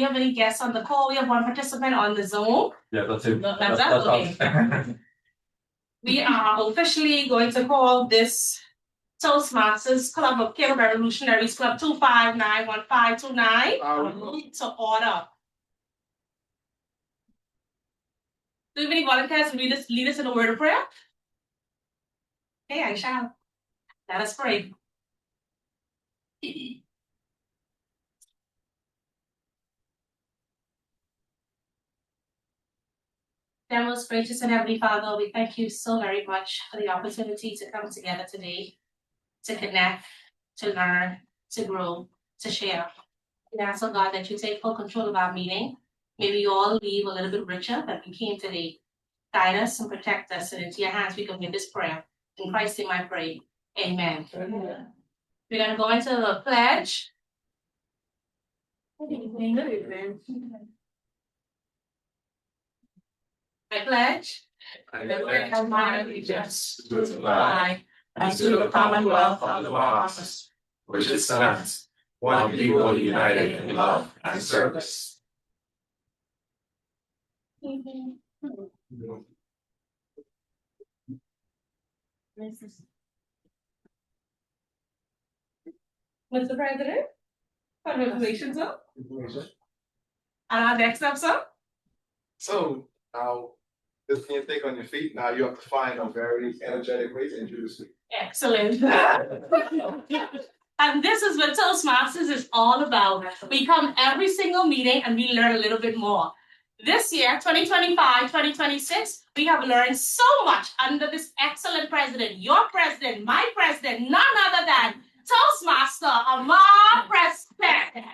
We have any guests on the call? We have one participant on the Zoom. Yeah, that's it. That's okay. We are officially going to call this Toastmasters Club of Cable Revolutionaries Club 2591529 to order. Do you have any volunteers to lead us in a word of prayer? Okay, I shall. Let us pray. Dear most gracious and heavenly Father, we thank you so very much for the opportunity to come together today, to connect, to learn, to grow, to share. We ask, oh God, that you take full control of our meeting. May we all leave a little bit richer than we came today. Guide us and protect us, and into your hands we commit this prayer. In Christ's name I pray. Amen. Amen. We're going to go into the pledge. I pledge. I pledge my allegiance to the flag and to the commonwealth of the Bahamas, which it stands, one people united in love and service. Mr. President, congratulations, sir. And our next up, sir. So now, just can't think on your feet. Now you have to find a very energetic way to introduce me. Excellent. And this is what Toastmasters is all about. We come every single meeting and we learn a little bit more. This year, 2025, 2026, we have learned so much under this excellent president, your president, my president, none other than Toastmaster Amar President.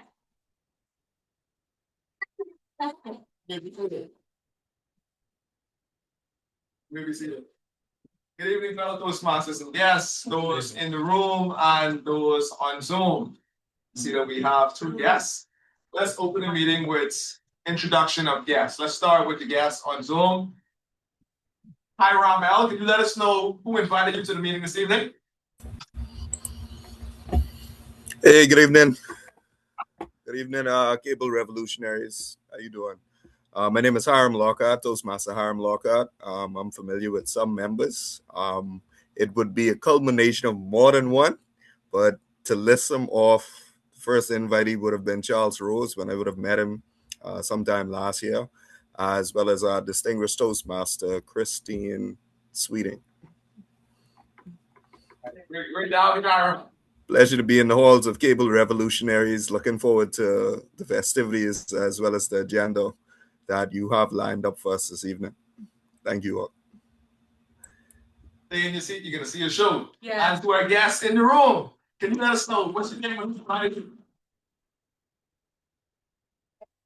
Maybe see it. Good evening, fellow Toastmasters and guests, those in the room and those on Zoom. See that we have two guests. Let's open the meeting with introduction of guests. Let's start with the guests on Zoom. Hi, Ramel. Can you let us know who invited you to the meeting this evening? Hey, good evening. Good evening, Cable Revolutionaries. How you doing? My name is Hiram Lockhart, Toastmaster Hiram Lockhart. I'm familiar with some members. It would be a culmination of more than one, but to list them off, the first invitee would have been Charles Rose when I would have met him sometime last year, as well as our distinguished Toastmaster, Christine Sweeting. Great job, Hiram. Pleasure to be in the halls of Cable Revolutionaries. Looking forward to the festivities as well as the agenda that you have lined up for us this evening. Thank you all. Stay in your seat. You're going to see a show. Yeah. As to our guests in the room, can you let us know what's your name and who's invited you?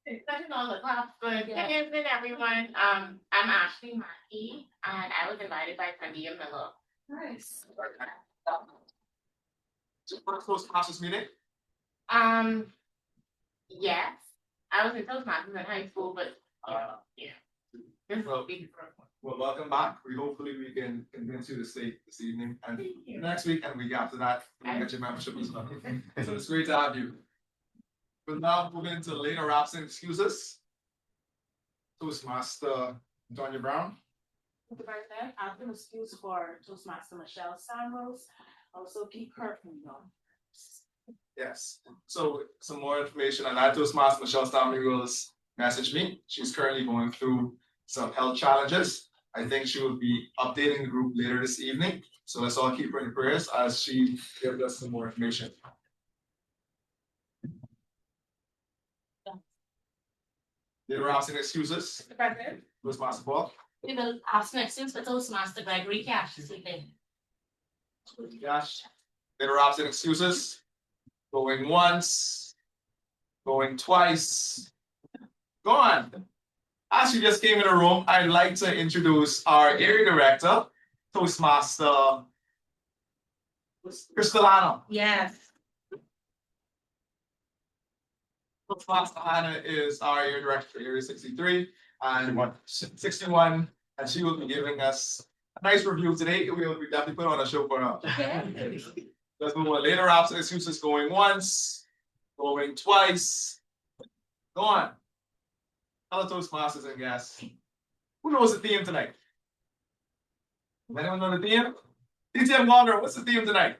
Good evening, everyone. I'm Ashley Mackey, and I was invited by Candia Miller. Nice. So first Toastmasters meeting? Yes. I was in Toastmasters in high school, but yeah. This will be the first one. Well, welcome back. Hopefully we can convince you to stay this evening and next week and week after that, we'll get your membership as well. So it's great to have you. We'll now move into later absent excuses. Toastmaster Tonya Brown. Mr. President, I've been excused for Toastmaster Michelle Samuels. Also, keep her from them. Yes. So some more information on that. Toastmaster Michelle Samuels messaged me. She's currently going through some health challenges. I think she will be updating the group later this evening. So let's all keep her in prayers as she gives us some more information. Later absent excuses. Mr. President, Toastmaster Paul. we will ask next for Toastmaster Gregory Cash this evening. Gosh. Later absent excuses. Going once. Going twice. Gone. As you just came in the room, I'd like to introduce our area director, Toastmaster Crystalano. Yes. Toastmaster Hannah is our area director for Area 63 and 61, and she will be giving us a nice review today. We will definitely put on a show for her. Okay. Let's move on. Later absent excuses going once, going twice, Go on. Fellow Toastmasters and guests. Who knows the theme tonight? Anyone know the theme? DTM Walker, what's the theme tonight?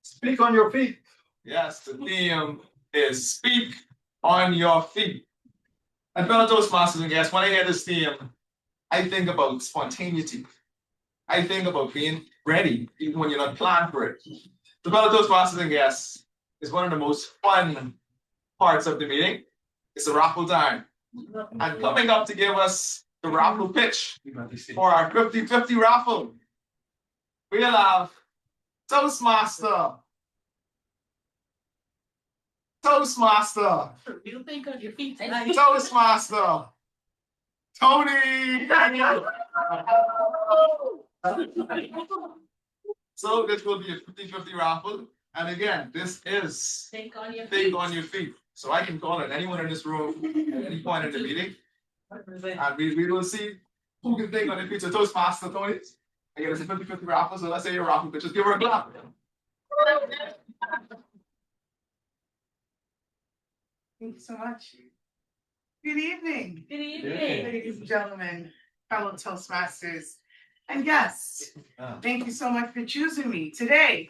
Speak on your feet. Yes, the theme is speak on your feet. And fellow Toastmasters and guests, when I hear this theme, I think about spontaneity. I think about being ready, even when you're not planned for it. The fellow Toastmasters and guests is one of the most fun parts of the meeting. It's the raffle time. And coming up to give us the raffle pitch for our 50-50 raffle, we'll have Toastmaster. Toastmaster. You think of your feet. Toastmaster. Tony. So this will be a 50-50 raffle. And again, this is Think on your think feet. on your feet. So I can call on anyone in this room at any point in the meeting. And we will see who can think on their feet. So Toastmaster Tony. Again, it's a 50-50 raffle. So let's say you're a raffle, but just give her a clap. Thank you so much. Good evening, Good evening. ladies and gentlemen, fellow Toastmasters, and guests. Thank you so much for choosing me today.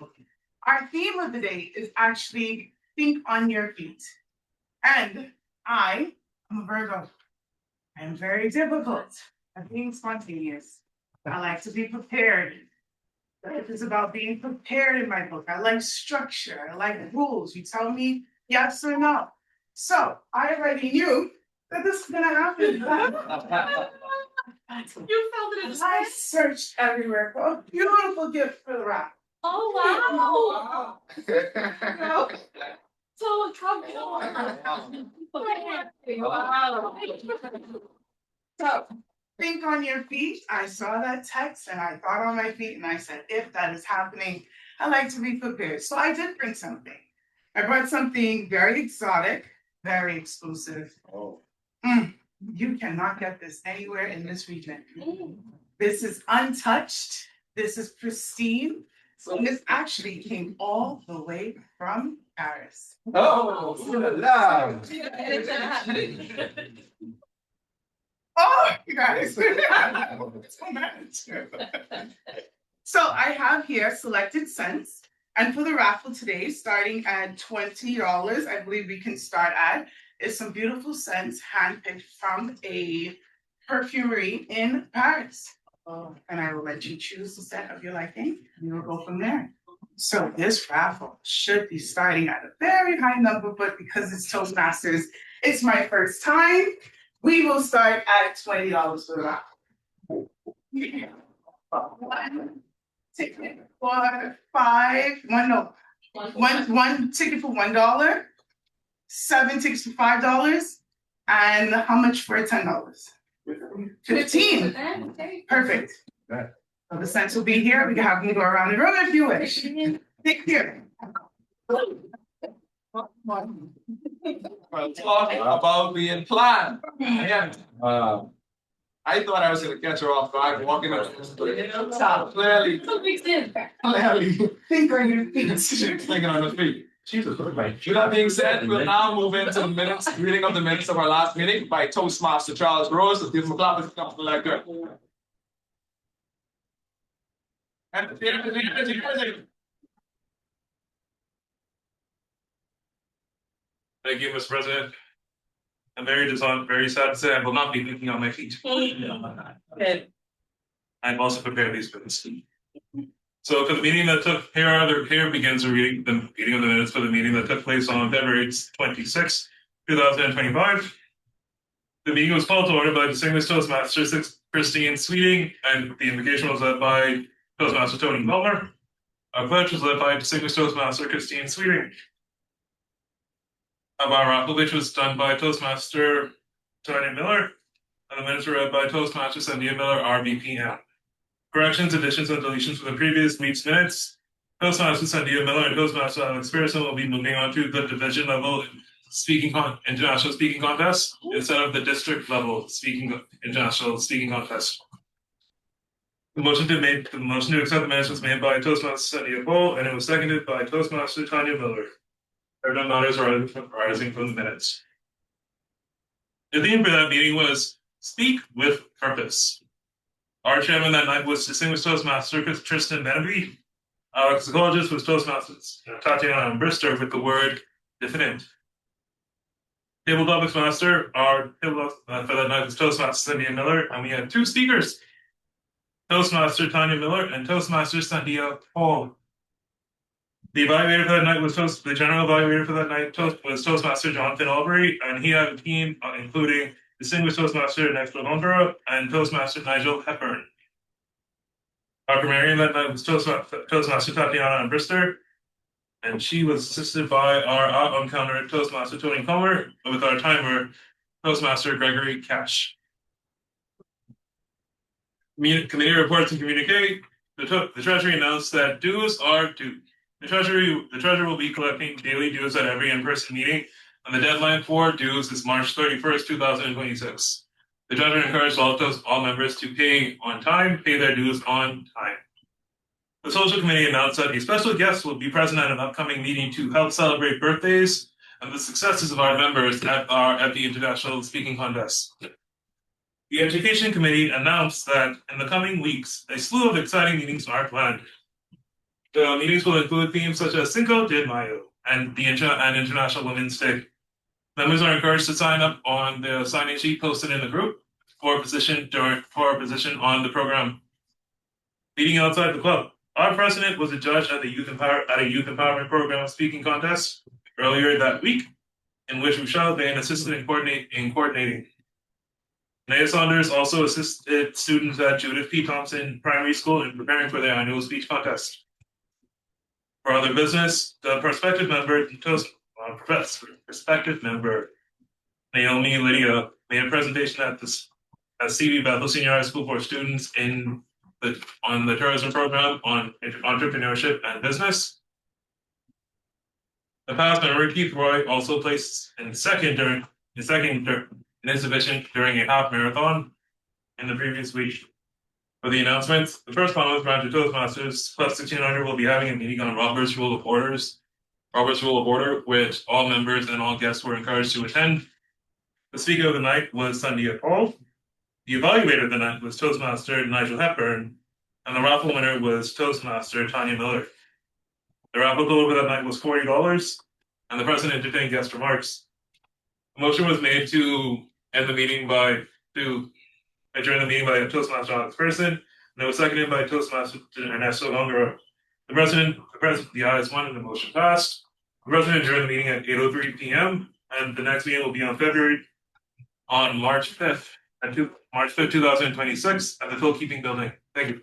Our theme of the day is actually think on your feet. And I am a Virgo. I am very difficult at being spontaneous. I like to be prepared. Life is about being prepared in my book. I like structure. I like rules. You tell me yes or no. So I already knew that this was gonna happen. You felt it in I searched everywhere for a beautiful gift for the raffle. Oh, wow. So So think on your feet. I saw that text and I thought on my feet and I said, if that is happening, I like to be prepared. So I did bring something. I brought something very exotic, very exclusive. Oh. You cannot get this anywhere in this region. This is untouched. This is pristine. So this actually came all the way from Paris. Oh, la. Oh, you guys. So I have here selected scents. And for the raffle today, starting at $20, I believe we can start at, is some beautiful scents handpicked from a perfumery in Paris. And I will let you choose the scent of your liking, and we'll go from there. So this raffle should be starting at a very high number, but because it's Toastmasters, it's my first time. We will start at $20 for the raffle. One ticket for one ticket for $1, 7 tickets for $5, and how much for $10? 15. Perfect. Right. So the scents will be here. We can have them go around the room if you wish. Take care. Well, talking about being planned. Again, I thought I was gonna catch her off guard walking up. Clearly, Think on your feet. she's thinking on her feet. Jesus, look at my With that being said, we'll now move into the minutes, reading of the minutes of our last meeting by Toastmaster Charles Rose. Let's give him a clap. Let's come to like that. Thank you, Mr. President. I'm very sad to say I will not be thinking on my feet. I'm also prepared these minutes. So for the meeting that took, here begins the reading of the minutes for the meeting that took place on February 26, 2025. The meeting was called to order by distinguished Toastmaster Christine Sweeting, and the invocation was led by Toastmaster Tony Milner. Our pledge was led by distinguished Toastmaster Christine Sweeting. Our raffle, which was done by Toastmaster Tony Miller, and the minutes were read by Toastmaster Cynthia Miller, RBPM. Corrections, additions, and deletions for the previous week's minutes. Toastmaster Cynthia Miller and Toastmaster Alex Pearson will be moving on to the division level international speaking contest instead of the district level international speaking contest. The motion to accept the minutes was made by Toastmaster Cynthia Bull, and it was seconded by Toastmaster Tanya Miller. There are no matters arising from the minutes. The theme for that meeting was Speak with Purpose. Our chairman that night was distinguished Toastmaster Tristan Benby. Our psychologist was Toastmasters Tatiana Brister with the word diffident. Table topics master, our table for that night was Toastmaster Cynthia Miller, and we had two speakers, Toastmaster Tanya Miller and Toastmaster Sandia Paul. The evaluator for that night was the general evaluator for that night was Toastmaster Jonathan Albury, and he had a team including distinguished Toastmaster Nextwell Honduras and Toastmaster Nigel Hepburn. Our grammarian that night was Toastmaster Tatiana Brister, and she was assisted by our outbound counter Toastmaster Tony Comer, with our timer Toastmaster Gregory Cash. Committee reports and communicate. The Treasury announced that dues are due. The Treasurer will be collecting daily dues at every in-person meeting, and the deadline for dues is March 31st, 2026. The Treasurer encouraged all members to pay their dues on time. The Social Committee announced that a special guest will be present at an upcoming meeting to help celebrate birthdays and the successes of our members at the International Speaking Contest. The Education Committee announced that in the coming weeks, a slew of exciting meetings are planned. The meetings will include themes such as Cinco de Mayo and International Women's Day. Members are encouraged to sign up on the sign-in sheet posted in the group for a position on the program. Meeting outside the club. Our president was a judge at a youth empowerment program speaking contest earlier that week, in which Michelle Bain assisted in coordinating. Naya Saunders also assisted students at Judith P. Thompson Primary School in preparing for their annual speech contest. For other business, the prospective member Naomi Lydia made a presentation at CV Bethel Senior High School for students on the tourism program on entrepreneurship and business. The past member Keith Roy also placed in second in his division during a half marathon in the previous week. For the announcements, the first Commonwealth branch of Toastmasters Plus 1600 will be having a meeting on Robert's Rule of Order, which all members and all guests were encouraged to attend. The speaker of the night was Sandia Paul. The evaluator of the night was Toastmaster Nigel Hepburn, and the raffle winner was Toastmaster Tanya Miller. The raffle total for that night was $40, and the president entertained guest remarks. A motion was made to end the meeting by a Toastmaster Alex Person, and it was seconded by Toastmaster Ernesto Longaro. The ayes won, and the motion passed. The president adjourned the meeting at 8:03 p.m., and the next meeting will be on March 5th, 2026, at the Phil Keeping Building. Thank you.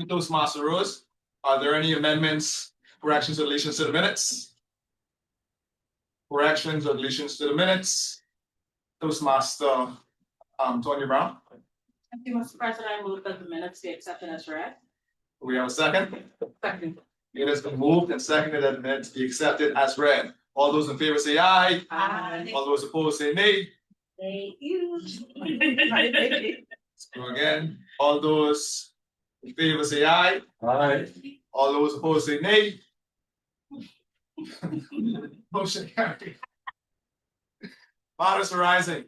Toastmaster Rose, are there any amendments, corrections, or deletions to the minutes? Corrections or deletions to the minutes? Toastmaster Tony Brown, Thank you, Mr. President. I move that the minutes be accepted as read. we have a second. Second. It has been moved and seconded that the minutes be accepted as read. All those in favor say aye. Aye. All those opposed say nay. Thank you. So again, all those in favor say aye. Aye. All those opposed say nay. Motion carried. Matters arising.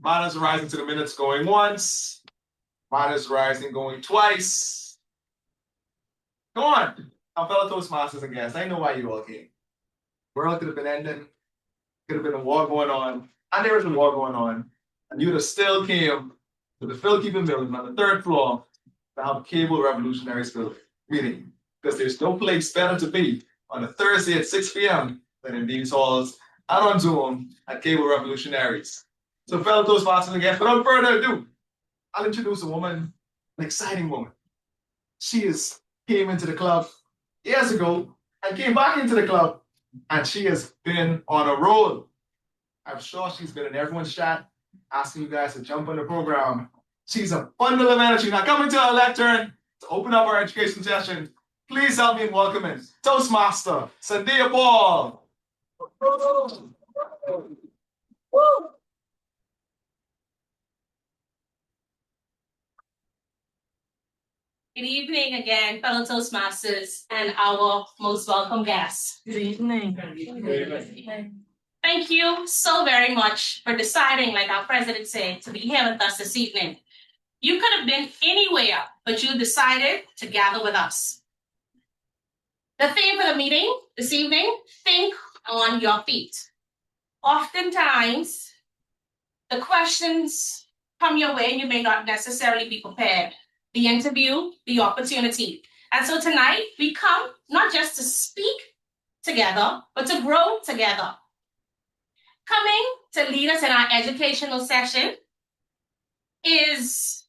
Matters arising to the minutes going once. Matters arising going twice. Come on, our fellow Toastmasters and guests. I know why you all came. World could have been ending. Could have been a war going on. And there was a war going on. And you'd have still came to the Phil Keeping Building on the 3rd floor to have a Cable Revolutionaries meeting. Because there's no place better to be on a Thursday at 6 p.m. than in these halls and on Zoom at Cable Revolutionaries. So fellow Toastmasters and guests, without further ado, I'll introduce a woman, an exciting woman. She came into the club years ago and came back into the club, and she has been on a roll. I'm sure she's been in everyone's chat, asking you guys to jump on the program. She's a bundle of energy. Now coming to our lectern to open up our education session, please help me in welcoming Toastmaster Sandia Paul. Good evening again, fellow Toastmasters and our most welcome guests. Good evening. Thank you so very much for deciding, like our president said, to be here with us this evening. You could have been anywhere, but you decided to gather with us. The theme for the meeting this evening, think on your feet. Oftentimes, the questions come your way and you may not necessarily be prepared. The interview, the opportunity. And so tonight, we come not just to speak together, but to grow together. Coming to lead us in our educational session is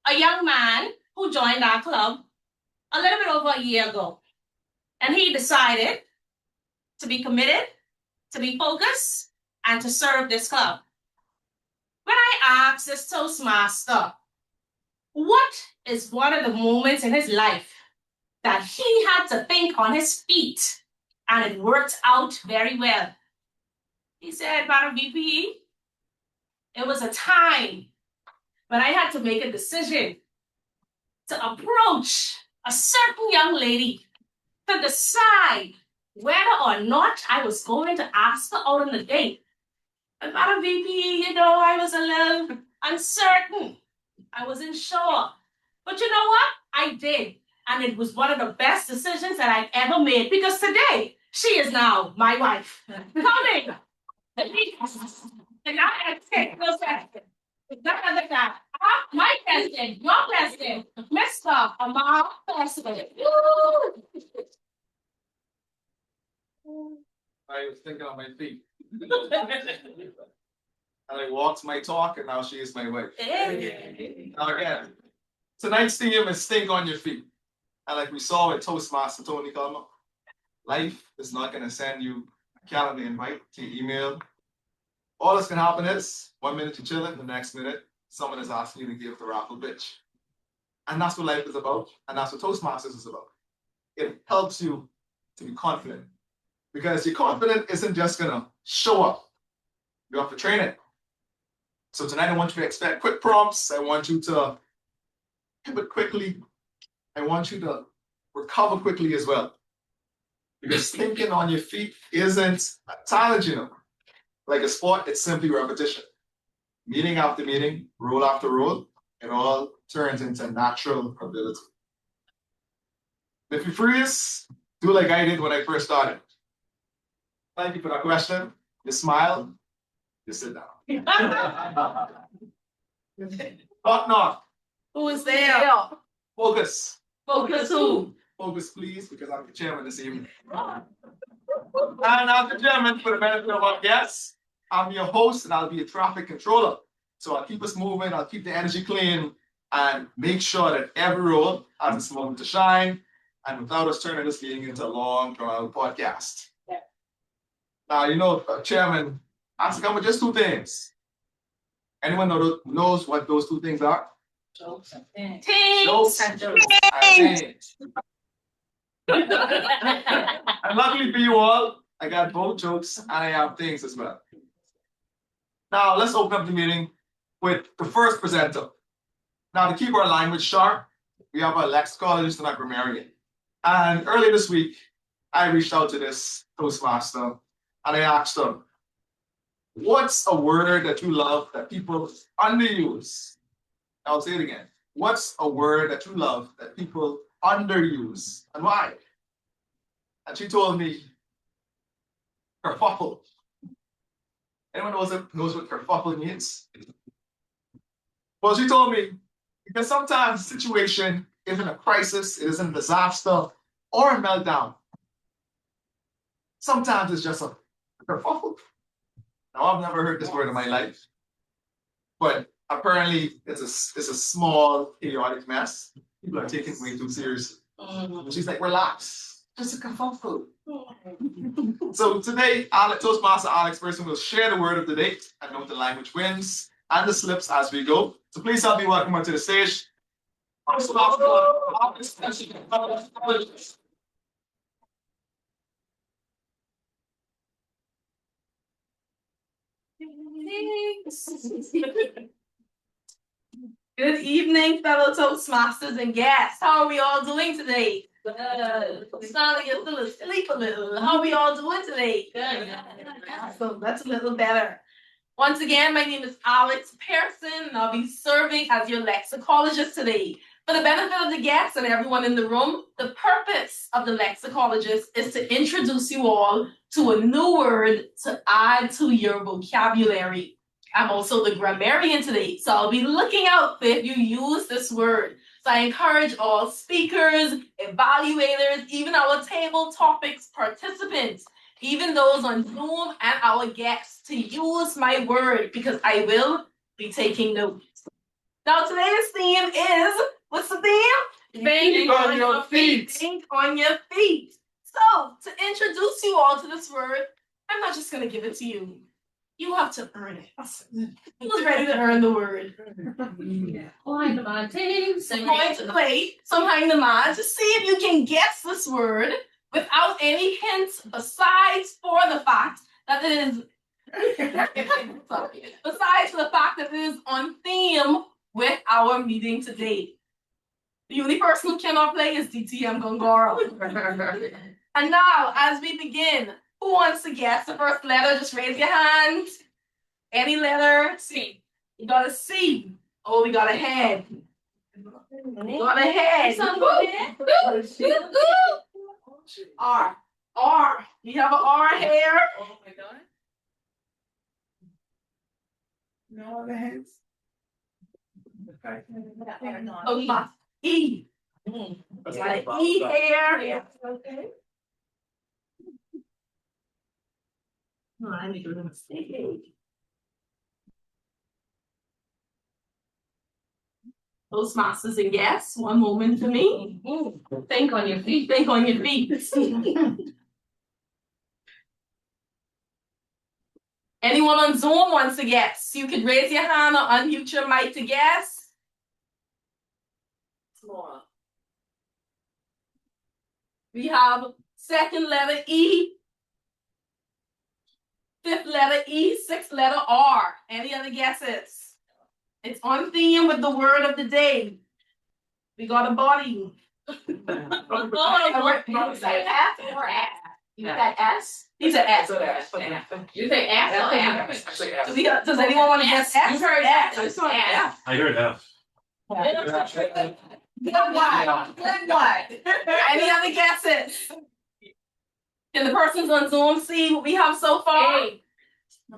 a young man who joined our club a little bit over a year ago. And he decided to be committed, to be focused, and to serve this club. When I asked this Toastmaster, what is one of the moments in his life that he had to think on his feet and it worked out very well? He said, Madam VP, it was a time when I had to make a decision to approach a certain young lady to decide whether or not I was going to ask her out on a date. But Madam VP, I was a little uncertain. I wasn't sure. But you know what? I did. And it was one of the best decisions that I've ever made because today she is now my wife. Coming. And I take no second. None other than my president, your president, Mr. Amar President. I was thinking on my feet. And I walked my talk, and now she is my wife. Now again, tonight's theme is think on your feet. And like we saw with Toastmaster Tony Coleman, life is not going to send you a calendar invite to your email. All that's going to happen is 1 minute you're chilling, the next minute someone is asking you to give the raffle bitch. And that's what life is about. And that's what Toastmasters is about. It helps you to be confident. Because your confidence isn't just going to show up. You have to train it. So tonight I want you to expect quick prompts. I want you to pivot quickly. I want you to recover quickly as well. Because thinking on your feet isn't a talent, Like a sport, it's simply repetition. Meeting after meeting, role after role, it all turns into natural ability. If you freeze, do like I did when I first started. Thank you for that question. You smile, you sit down. Knock. Who is there? Focus. Focus who? Focus, please, because I'm the chairman this evening. And I'm the chairman for the benefit of our guests. I'm your host, and I'll be a traffic controller. So I'll keep us moving, I'll keep the energy clean, and make sure that every role has its moment to shine, and without us turning this meeting into a long, drawn-out podcast. Yeah. Now, chairman has to come with just two things. Anyone knows what those two things are? Jokes and Jokes and and things. And luckily for you all, I got both jokes and I have things as well. Now, let's open up the meeting with the first presenter. Now, to keep our language sharp, we have a lexicologist and a grammarian. And earlier this week, I reached out to this Toastmaster and I asked him, what's a word that you love that people underuse? I'll say it again. What's a word that you love that people underuse and why? And she told me, kerfuffle. Anyone knows what kerfuffle means? Well, she told me, because sometimes the situation isn't a crisis, it isn't a disaster or a meltdown. Sometimes it's just a kerfuffle. Now, I've never heard this word in my life, but apparently it's a small, chaotic mess. People are taking it way too seriously. And she's like, relax, just a kerfuffle. So today, Toastmaster Alex Person will share the word of the day and note the language wins and the slips as we go. So please help me welcome her to the stage. Good Good evening, fellow Toastmasters and guests. How are we all doing today? Good. Sound like you're still asleep a little. How are we all doing today? Good. So that's a little better. Once again, my name is Alex Pearson, and I'll be serving as your lexicologist today. For the benefit of the guests and everyone in the room, the purpose of the lexicologist is to introduce you all to a new word to add to your vocabulary. I'm also the grammarian today, so I'll be looking out for if you use this word. So I encourage all speakers, evaluators, even our table topics participants, even those on Zoom and our guests, to use my word because I will be taking notes. Now today's theme is, what's the theme? Think on your feet. Think on your feet. So to introduce you all to this word, I'm not just gonna give it to you. You have to earn it. Who's ready to earn the word? Behind the mountains. I'm going to play some Hang the Man to see if you can guess this word without any hints besides for the fact that it is besides the fact that it is on theme with our meeting today. The only person who cannot play is DTM Gongoro. And now, as we begin, who wants to guess the first letter? Just raise your hand. Any letter? C. You got a C. Oh, we got a head. We got a head. R. R. You have an R here. Oh my God. No other hands? Oh, my. E. Got an E here. Okay. Oh, I made a mistake. Toastmasters and guests, one moment for me. Think on your feet. Think on your feet. Anyone on Zoom wants to guess? You could raise your hand or unmute your mic to guess. We have second letter E, fifth letter E, sixth letter R. Any other guesses? It's on theme with the word of the day. We got a body. You say F or S? You said S? These are S. You say S or F? Does anyone want to guess S? You heard S. S. I heard F. Then what? Any other guesses? Can the persons on Zoom see what we have so far?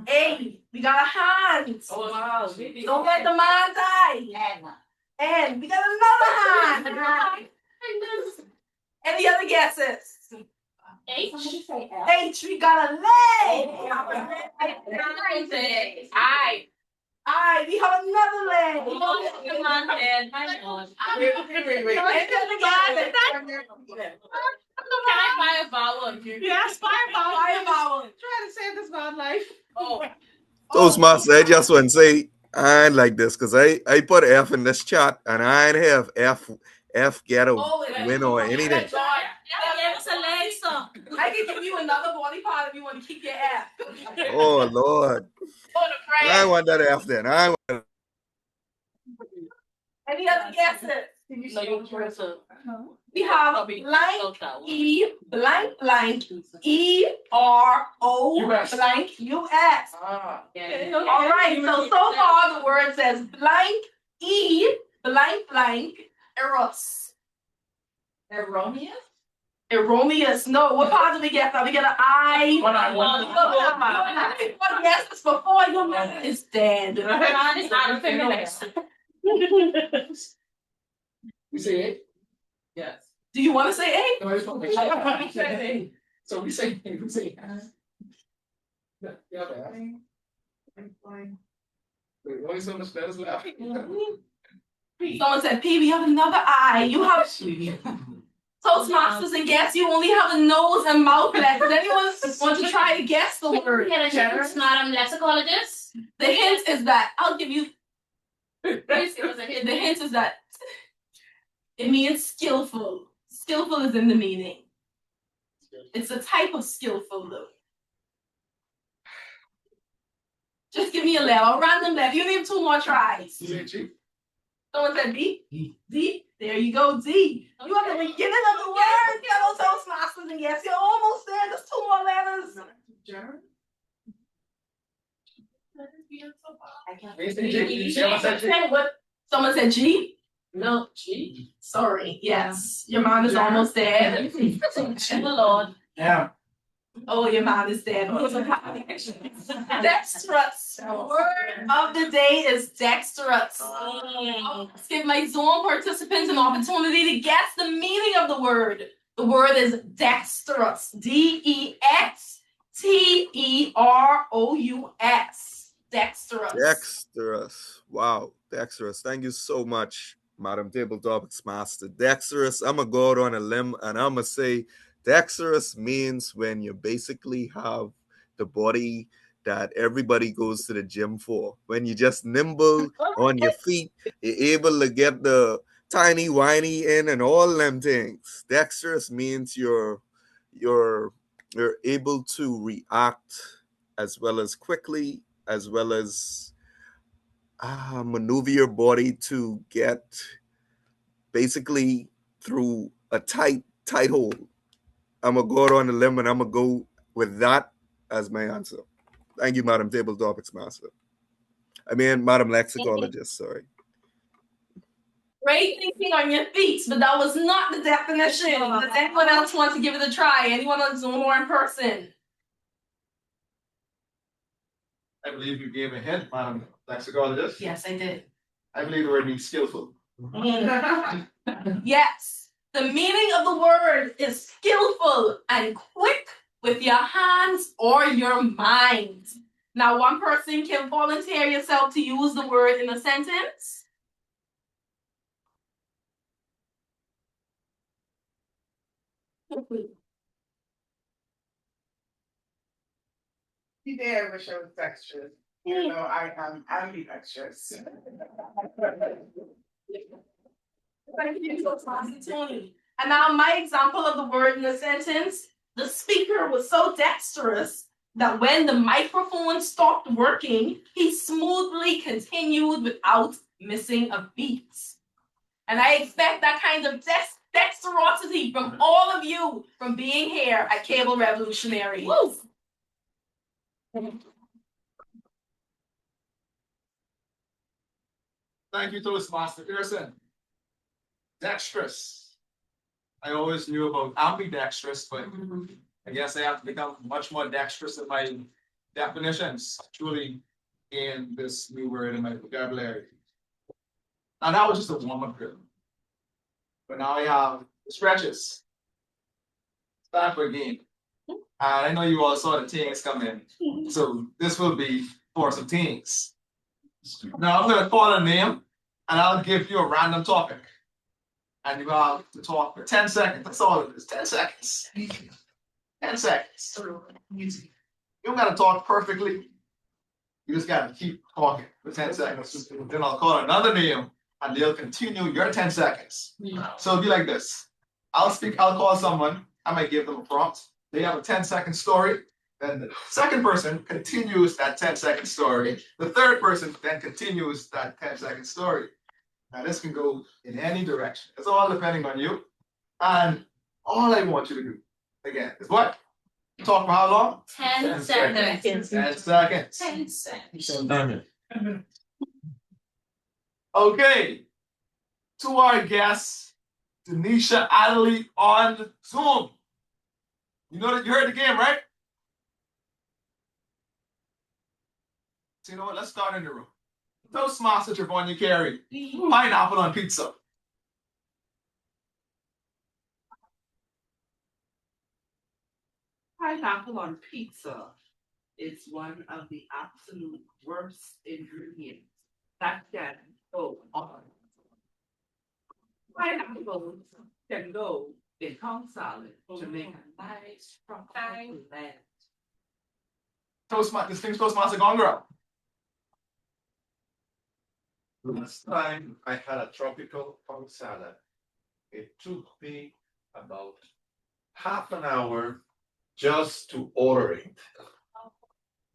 A. We got a hand. Oh, wow. Don't let the mind die. And we got another hand. Any other guesses? H. H. We got a leg. I. We have another leg. Come on, Ed. Wait. Any other guesses? Can I buy a vowel? Yes, Fire vowel. Trying to save this man's life. Oh. Toastmaster, I just want to say I ain't like this because I put F in this chat and I ain't have F get a win or anything. I can give you another body part if you want to keep your F. Oh Lord. I want that F then. Any other guesses? We have blank E blank blank ERO blank US. All right, so far the word says blank E blank blank eros. Erroneous? Erroneous. No, what part did we get? We get an I. Yes, it's before your man is dead. Mine is out of feminist. We say it? Yes. Do you want to say A? No, I just want to make sure. So we say. Yeah, man. Wait, only so much letters left. Someone said P, we have another I. You have Toastmasters and guess you only have a nose and mouth left. Does anyone want to try to guess the word? Madam Lexicologist? The hint is that I'll give you Please give us a hint. the hint is that it means skillful. Skillful is in the meaning. It's a type of skillful though. Just give me a letter, a random letter. You need 2 more tries. CHE? Someone said D? D? There you go, D. You are the beginning of the word, fellow Toastmasters, and yes, you're almost there. There's 2 more letters. Say what? Someone said G? No, G. Sorry, yes. Your mind is almost there. Lord. Yeah. Oh, your mind is dead. Dexterous. Word of the day is dexterous. Let's give my Zoom participants an opportunity to guess the meaning of the word. The word is dexterous. Dexterous. Dexterous. Dexterous. Wow, dexterous. Thank you so much, Madam Table Topics Master. Dexterous. I'm gonna go out on a limb and I'm gonna say dexterous means when you basically have the body that everybody goes to the gym for. When you just nimble on your feet, you're able to get the tiny whiny in and all them things. Dexterous means you're able to react as well as quickly, as well as maneuver your body to get basically through a tight hole. I'm gonna go out on a limb and I'm gonna go with that as my answer. Thank you, Madam Table Topics Master. I mean, Madam Lexicologist, sorry. Great thinking on your feet, but that was not the definition. Does anyone else want to give it a try? Anyone on Zoom or in person? I believe you gave a hint, Madam Lexicologist. Yes, I did. I believe the word means skillful. Yes. The meaning of the word is skillful and quick with your hands or your mind. Now, one person can volunteer yourself to use the word in a sentence. Today I wish I was dexterous. You know, I am ambidextrous. And now my example of the word in the sentence, the speaker was so dexterous that when the microphone stopped working, he smoothly continued without missing a beat. And I expect that kind of dexterosity from all of you from being here at Cable Revolutionary. Woo! Thank you, Toastmaster Pearson. Dexterous. I always knew about ambidextrous, but I guess I have to become much more dexterous in my definitions, truly in this new word in my vocabulary. Now that was just a warm-up drill. But now we have the stretches. Time for a game. And I know you all saw the things come in. So this will be for some things. Now I'm gonna call a name and I'll give you a random topic. And you have to talk for 10 seconds. That's all it is. 10 seconds. 10 seconds. You don't gotta talk perfectly. You just gotta keep talking for 10 seconds. Then I'll call another name and they'll continue your 10 seconds. So it'll be like this. I'll call someone, I might give them a prompt. They have a 10-second story. Then the second person continues that 10-second story. The third person then continues that 10-second story. Now this can go in any direction. It's all depending on you. And all I want you to do, again, is what? Talk for how long? 10 seconds. 10 seconds. 10 seconds. Okay. To our guest, Denisha Adderley on Zoom. You know that you heard the game, right? So you know what? Let's start in the room. Toastmaster Travonia Carey. Pineapple on pizza. Pineapple on pizza is one of the absolute worst ingredients that can go on. Pineapple can go in cob salad to make a nice tropical blend. Toastmaster, distinguished Toastmaster Gone Girl. Last time I had a tropical cob salad, it took me about half an hour just to order it.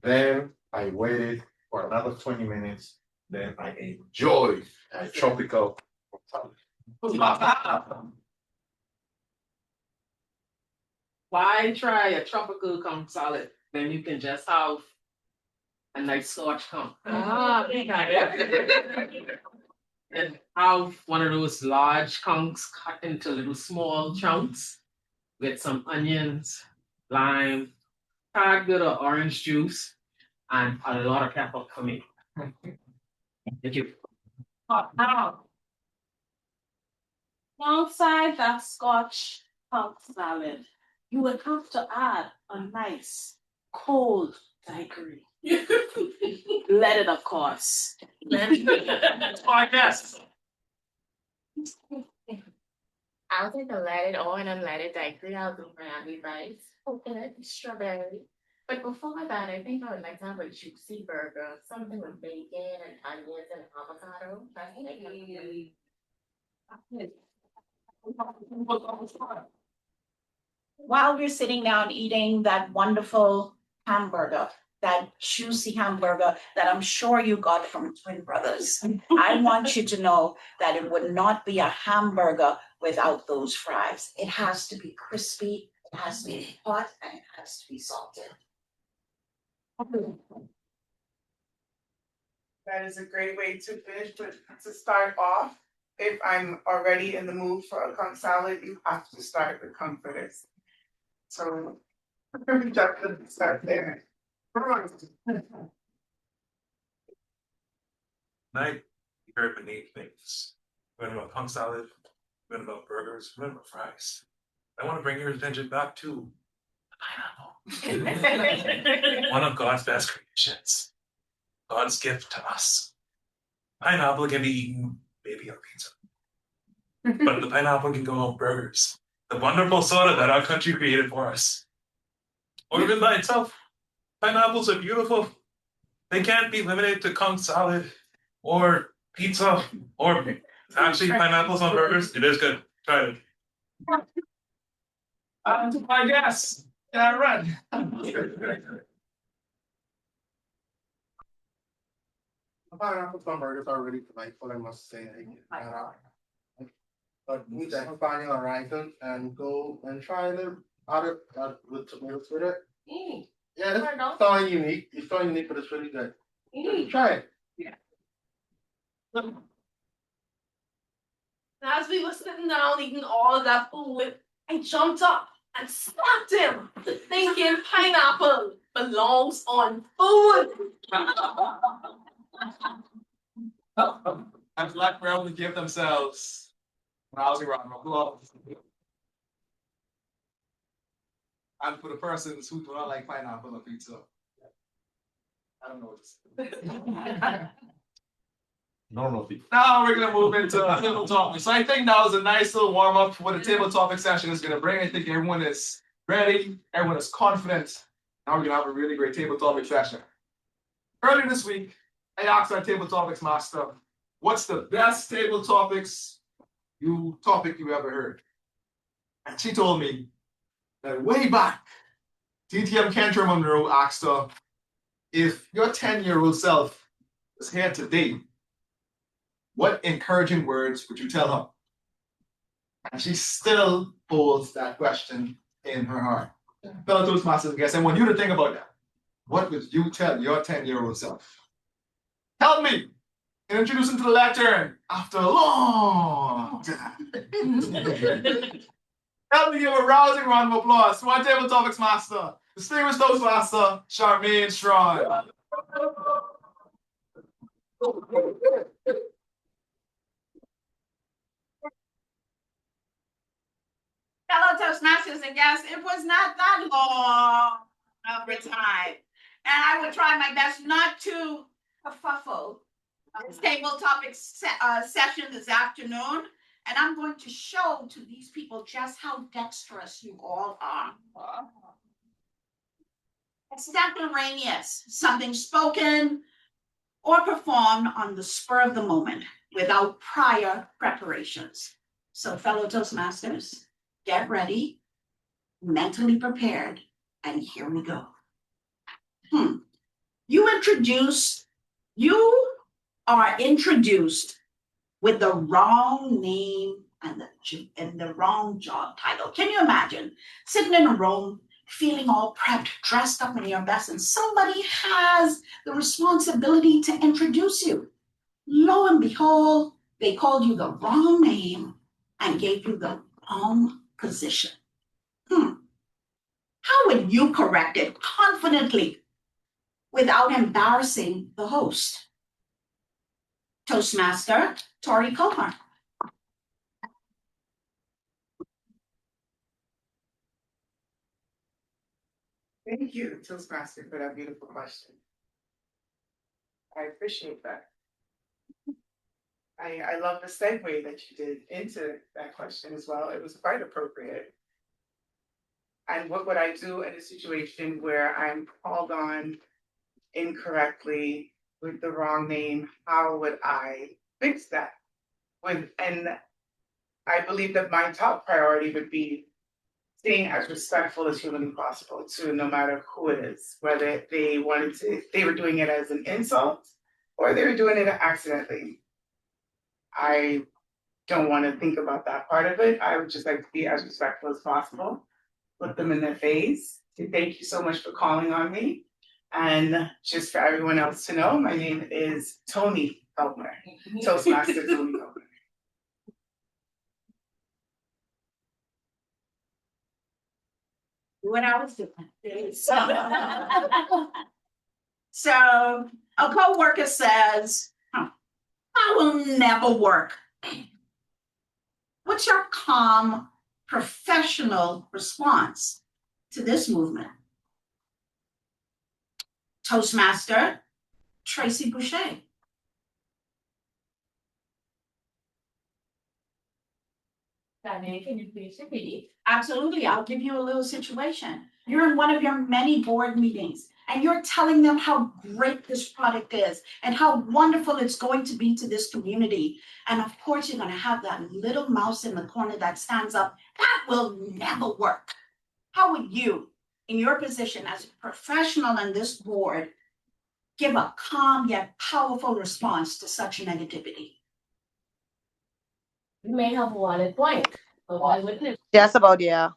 Then I waited for another 20 minutes then I enjoy a tropical. Why try a tropical conch salad when you can just have a nice scotch conch? And have one of those large conchs cut into little small chunks with some onions, lime, tad bit of orange juice, and a lot of pepper for me. Thank you. Alongside that Scotch conch salad, you would have to add a nice cold daiquiri. Leaded, of course. My guest. I'll take a leaded or an unleaded daiquiri. I'll do Miami rice, coconut, strawberry. But before that, I think I would like to have a juicy burger, something with bacon and onions and avocado. That's While we're sitting down eating that wonderful hamburger, that juicy hamburger that I'm sure you got from Twin Brothers, I want you to know that it would not be a hamburger without those fries. It has to be crispy, it has to be hot, and it has to be salted. That is a great way to finish, but to start off, if I'm already in the mood for a conch salad, you have to start with comforters. So we just couldn't start there. Night, you heard beneath things. We went about conch salad, we went about burgers, we went about fries. I want to bring your attention back to pineapple. One of God's best creations. God's gift to us. Pineapple can be eaten maybe on pizza. But the pineapple can go on burgers. The wonderful soda that our country created for us. Or even by itself. Pineapples are beautiful. They can't be limited to conch salad or pizza or actually pineapples on burgers. It is good. Try it. My guess, Karen. Pineapple burgers are really delightful, I must say. But we can find your horizon and go and try them other with tomatoes with it. Yeah, it's so unique. It's so unique, but it's really good. Try it. Yeah. As we were sitting down eating all of that food, I jumped up and slapped him, thinking pineapple belongs on food. And Black Bear to give themselves a rousing round of applause. And for the persons who do not like pineapple on pizza, I don't know what to say. Normal. Now we're gonna move into table topics. So I think that was a nice little warm up for what the table topic session is gonna bring. I think everyone is ready, everyone is confident. Now we're gonna have a really great table topic session. Earlier this week, I asked our table topics master, what's the best table topics topic you ever heard? And she told me that way back, TTM Kentra Monroe asked her, if your 10-year-old self was here today, what encouraging words would you tell her? And she still holds that question in her heart. Fellow Toastmasters guests, I want you to think about that. What would you tell your 10-year-old self? Help me in introducing to the lectern after a long time. Help me give a rousing round of applause to our table topics master, distinguished Toastmaster, Charmaine Strong. Fellow Toastmasters and guests, it was not that long of a time. And I will try my best not to kerfuffle this table topic session this afternoon. And I'm going to show to these people just how dexterous you all are. Extemporaneous, something spoken or performed on the spur of the moment without prior preparations. So fellow Toastmasters, get ready, mentally prepared, and here we go. You are introduced with the wrong name and the wrong job title. Can you imagine sitting in a room, feeling all prepped, dressed up in your best, and somebody has the responsibility to introduce you? Lo and behold, they called you the wrong name and gave you the wrong position. How would you correct it confidently without embarrassing the host? Toastmaster Tori Comer. Thank you, Toastmaster, for that beautiful question. I appreciate that. I love the segue that you did into that question as well. It was quite appropriate. And what would I do in a situation where I'm called on incorrectly with the wrong name? How would I fix that? And I believe that my top priority would be staying as respectful as humanly possible to no matter who it is, whether they were doing it as an insult or they were doing it accidentally. I don't want to think about that part of it. I would just like to be as respectful as possible, look them in their face, say thank you so much for calling on me. And just for everyone else to know, my name is Toni Comer, Toastmaster Toni Comer. What I was doing. So a coworker says, I will never work. What's your calm, professional response to this movement? Toastmaster Tracy Boucher. Can you please repeat? Absolutely, I'll give you a little situation. You're in one of your many board meetings and you're telling them how great this product is and how wonderful it's going to be to this community. And of course, you're going to have that little mouse in the corner that stands up. That will never work. How would you, in your position as a professional on this board, give a calm yet powerful response to such negativity? You may have a valid point, but why wouldn't it? Just about, yeah.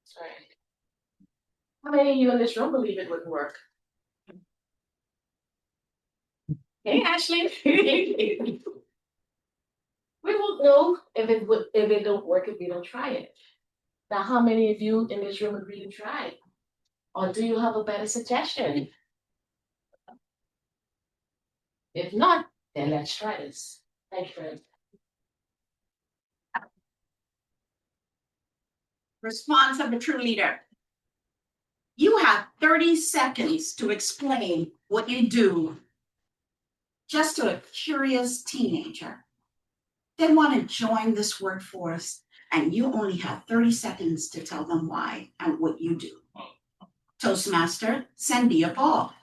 Sorry. How many of you in this room believe it wouldn't work? Hey, Ashley. We won't know if it don't work if we don't try it. Now, how many of you in this room agree to try? Or do you have a better suggestion? If not, then let's try this. Thank you. Response of a true leader. You have 30 seconds to explain what you do just to a curious teenager. They want to join this workforce, and you only have 30 seconds to tell them why and what you do. Toastmaster Sandia Paul.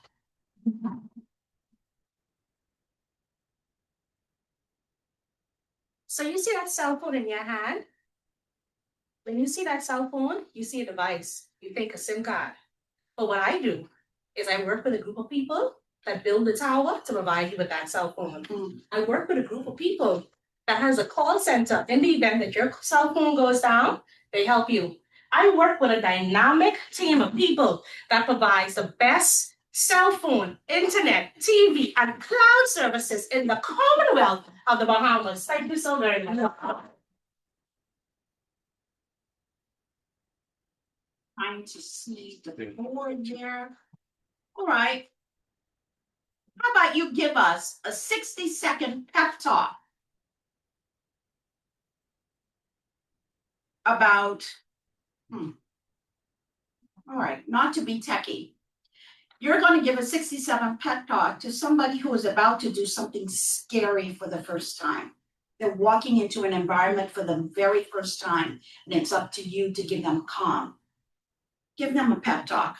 So you see that cell phone in your hand? When you see that cell phone, you see a device. You think a SIM card. But what I do is I work with a group of people that build the tower to provide you with that cell phone. I work with a group of people that has a call center. In the event that your cell phone goes down, they help you. I work with a dynamic team of people that provides the best cell phone, internet, TV, and cloud services in the Commonwealth of the Bahamas. Thank you so very much. Trying to see the board there. All right. How about you give us a 60-second pep talk about, all right, not to be techie. You're going to give a 67 pep talk to somebody who is about to do something scary for the first time. They're walking into an environment for the very first time, and it's up to you to give them calm. Give them a pep talk.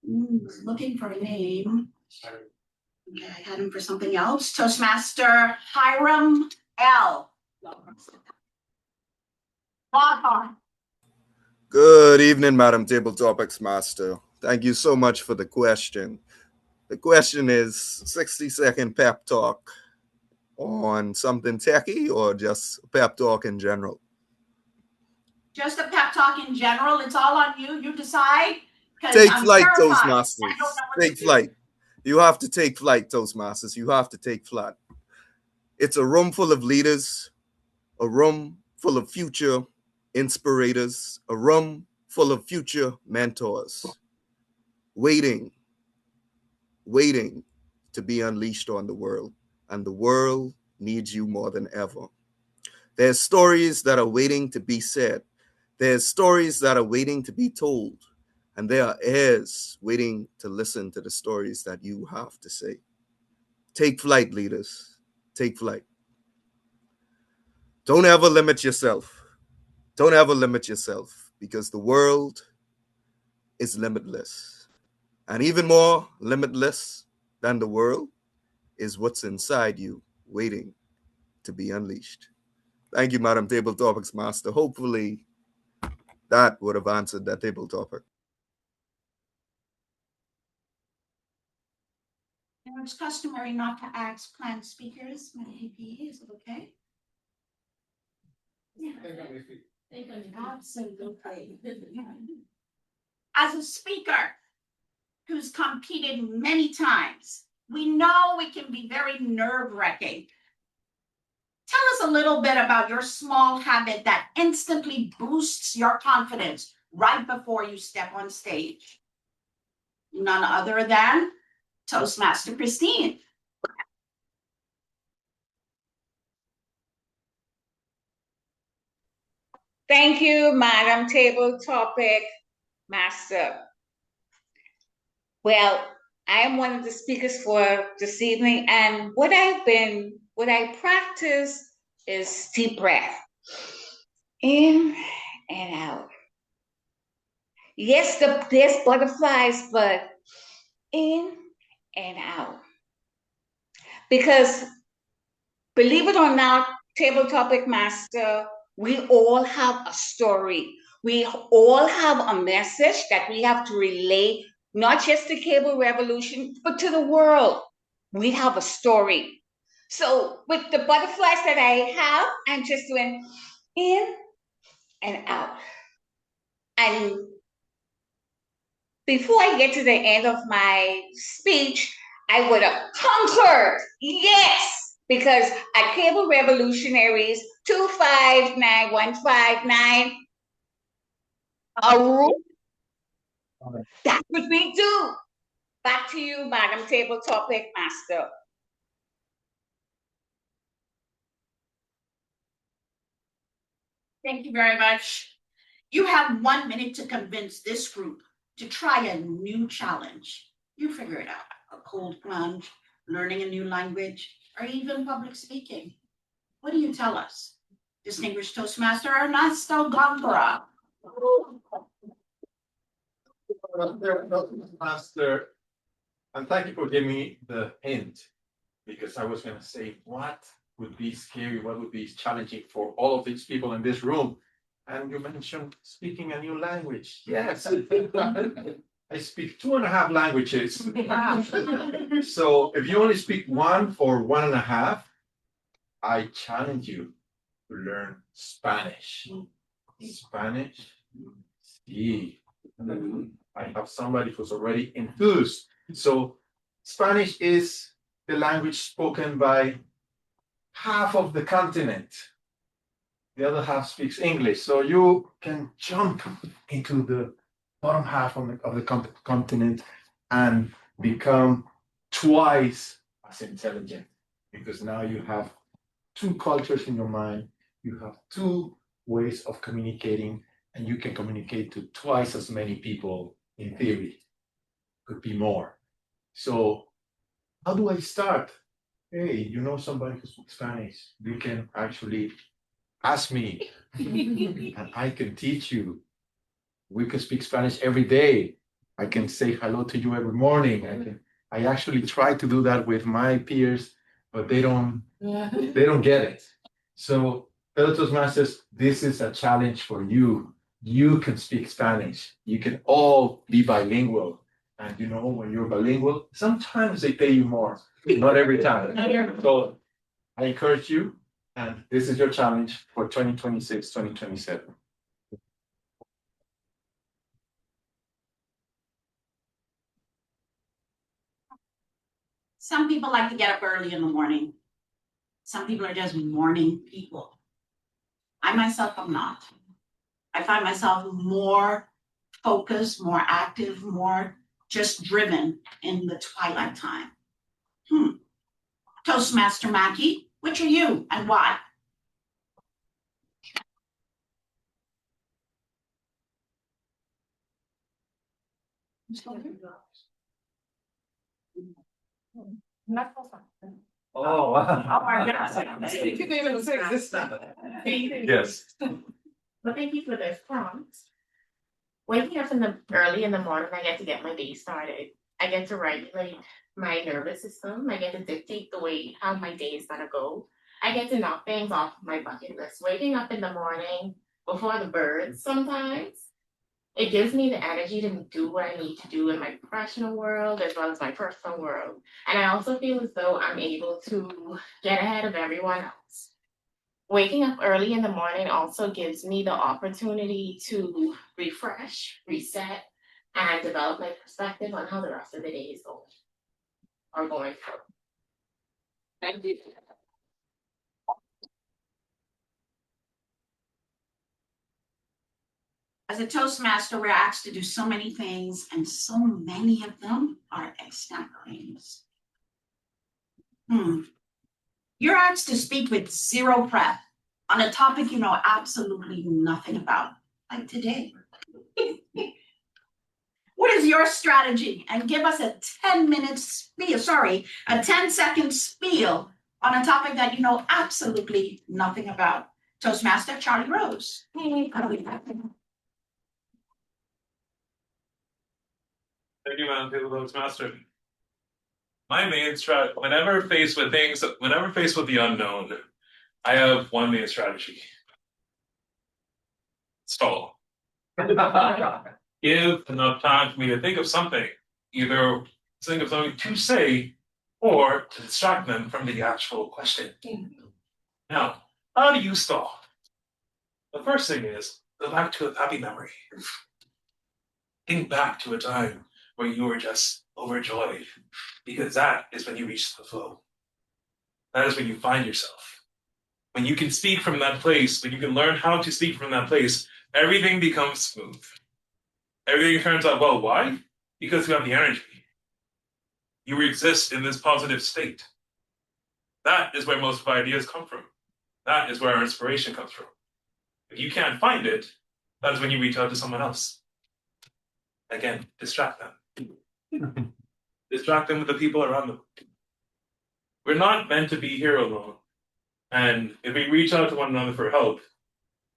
Looking for a name. Okay, I had him for something else. Toastmaster Hiram L. Good evening, Madam Tabletop Master. Thank you so much for the question. The question is 60-second pep talk on something techie or just pep talk in general? Just a pep talk in general. It's all on you. You decide. 'Cause Take I'm flight, terrified. Toastmasters. I don't know what Take to do. flight. You have to take flight, Toastmasters. You have to take flight. It's a room full of leaders, a room full of future inspirators, a room full of future mentors, waiting to be unleashed on the world. And the world needs you more than ever. There's stories that are waiting to be said. There's stories that are waiting to be told. And there are heirs waiting to listen to the stories that you have to say. Take flight, leaders. Take flight. Don't ever limit yourself. Don't ever limit yourself, because the world is limitless. And even more limitless than the world is what's inside you, waiting to be unleashed. Thank you, Madam Table Topics Master. Hopefully that would have answered that table topic. It's customary not to ask planned speakers, my AP, is it okay? Absolutely. As a speaker who's competed many times, we know it can be very nerve-wracking. Tell us a little bit about your small habit that instantly boosts your confidence right before you step on stage. None other than Toastmaster Christine. Thank you, Madam Table Topic Master. Well, I am one of the speakers for this evening, and what I practice is deep breath. In and out. Yes, there's butterflies, but in and out. Because believe it or not, Table Topic Master, we all have a story. We all have a message that we have to relay, not just to Cable Revolution, but to the world. We have a story. So with the butterflies that I have, I'm just doing in and out. And before I get to the end of my speech, I would have conquered, yes, because at Cable Revolutionaries 259159, a rule. That's what we do. Back to you, Madam Table Topic Master. Thank you very much. You have 1 minute to convince this group to try a new challenge. You figure it out. A cold plunge, learning a new language, or even public speaking. What do you tell us? Distinguished Toastmaster Ernesto Gongora. Master, and thank you for giving me the hint, because I was going to say what would be scary, what would be challenging for all of these people in this room. And you mentioned speaking a new language. Yes, I speak 2.5 languages. So if you only speak 1 or 1.5, I challenge you to learn Spanish. Spanish? Sí. I have somebody who's already enthused. So Spanish is the language spoken by half of the continent. The other half speaks English. So you can jump into the bottom half of the continent and become twice as intelligent, because now you have 2 cultures in your mind. You have 2 ways of communicating, and you can communicate to twice as many people in theory. Could be more. So how do I start? Hey, you know somebody who speaks Spanish, you can actually ask me and I can teach you. We can speak Spanish every day. I can say hello to you every morning. I actually try to do that with my peers, but they don't get it. So fellow Toastmasters, this is a challenge for you. you can speak Spanish. You can all be bilingual. And you know, when you're bilingual, sometimes they pay you more, not every time. So I encourage you, and this is your challenge for 2026, 2027. Some people like to get up early in the morning. Some people are just morning people. I myself am not. I find myself more focused, more active, more just driven in the twilight time. Toastmaster Mackie, which are you and why? Oh, wow. Oh my gosh. You can even say this stuff. Yes. Well, thank you for this prompt. Waking up early in the morning, I get to get my day started. I get to regulate my nervous system. I get to dictate the way how my day is gonna go. I get to knock things off my bucket list. Waking up in the morning before the birds sometimes, it gives me the energy to do what I need to do in my professional world as well as my personal world. And I also feel as though I'm able to get ahead of everyone else. Waking up early in the morning also gives me the opportunity to refresh, reset, and develop my perspective on how the rest of the day is going or going forward. Thank you. As a Toastmaster, we're asked to do so many things, and so many of them are extemporaneous. You're asked to speak with zero prep on a topic you know absolutely nothing about, like today. What is your strategy? And give us a 10-second spiel on a topic that you know absolutely nothing about. Toastmaster Charlie Rose. Thank you, Madam Table Toastmaster. My main strat, whenever faced with the unknown, I have one main strategy. Stall. Give enough time for me to think of something, either think of something to say or to distract them from the actual question. Now, how do you stall? The first thing is go back to a happy memory. Think back to a time where you were just overjoyed, because that is when you reach the flow. That is when you find yourself. When you can speak from that place, when you can learn how to speak from that place, everything becomes smooth. Everything turns out well. Why? Because you have the energy. You exist in this positive state. That is where most of our ideas come from. That is where our inspiration comes from. If you can't find it, that is when you reach out to someone else. Again, distract them. Distract them with the people around them. We're not meant to be here alone. And if we reach out to one another for help,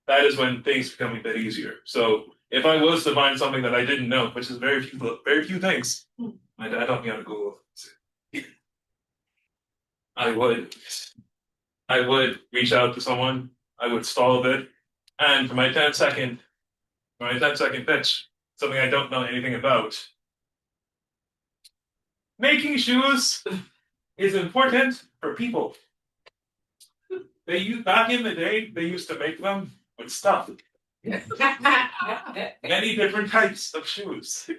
that is when things become a bit easier. So if I was to find something that I didn't know, which is very few things, my dad taught me how to Google. I would reach out to someone, I would stall a bit, and for my 10-second pitch, something I don't know anything about. Making shoes is important for people. Back in the day, they used to make them with stuff. Many different types of shoes.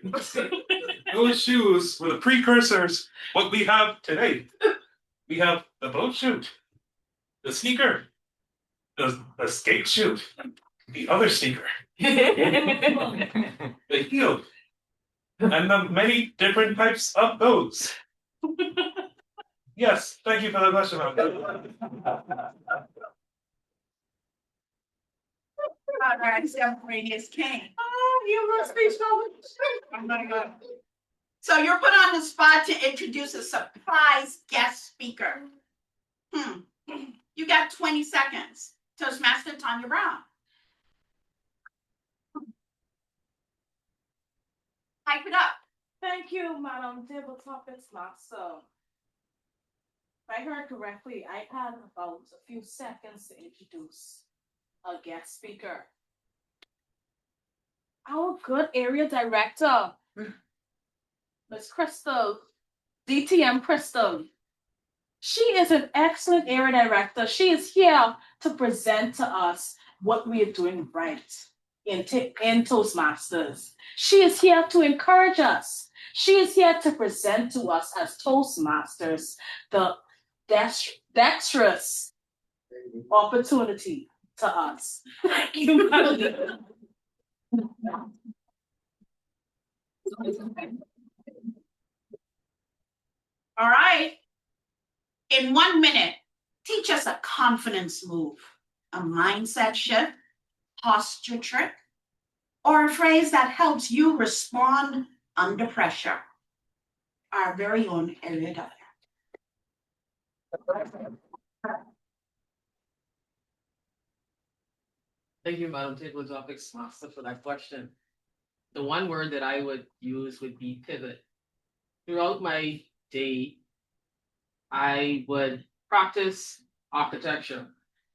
Those shoes were the precursors what we have today. We have the boat shoe, the sneaker, the skate shoe, the other sneaker, the heel, and the many different types of those. Yes, thank you for the question. Our extemporaneous king. Oh, you must be so. Oh my God. So you're put on the spot to introduce a surprise guest speaker. You got 20 seconds. Toastmaster Tanya Brown. Hype it up. Thank you, Madam Tabletop Master. If I heard correctly, I had about a few seconds to introduce a guest speaker. our good area director, Miss Crystal, DTM Crystal. She is an excellent area director. She is here to present to us what we are doing right in Toastmasters. She is here to encourage us. She is here to present to us as Toastmasters the dexterous opportunity to us. Thank you, Melody. All right. In 1 minute, teach us a confidence move, a mindset shift, posture trick, or a phrase that helps you respond under pressure. Our very own area director. Thank you, Madam Table Topics Master, for that question. The one word that I would use would be pivot. Throughout my day, I would practice architecture,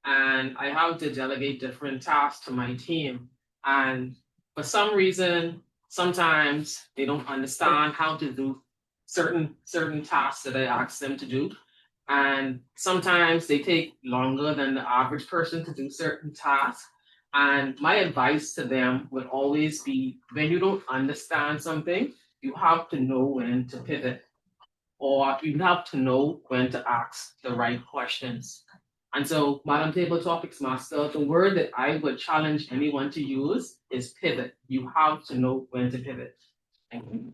and I have to delegate different tasks to my team. And for some reason, sometimes they don't understand how to do certain tasks that I ask them to do. And sometimes they take longer than the average person to do certain tasks. And my advice to them would always be, when you don't understand something, you have to know when to pivot, or you have to know when to ask the right questions. And so, Madam Table Topics Master, the word that I would challenge anyone to use is pivot. You have to know when to pivot. Thank you.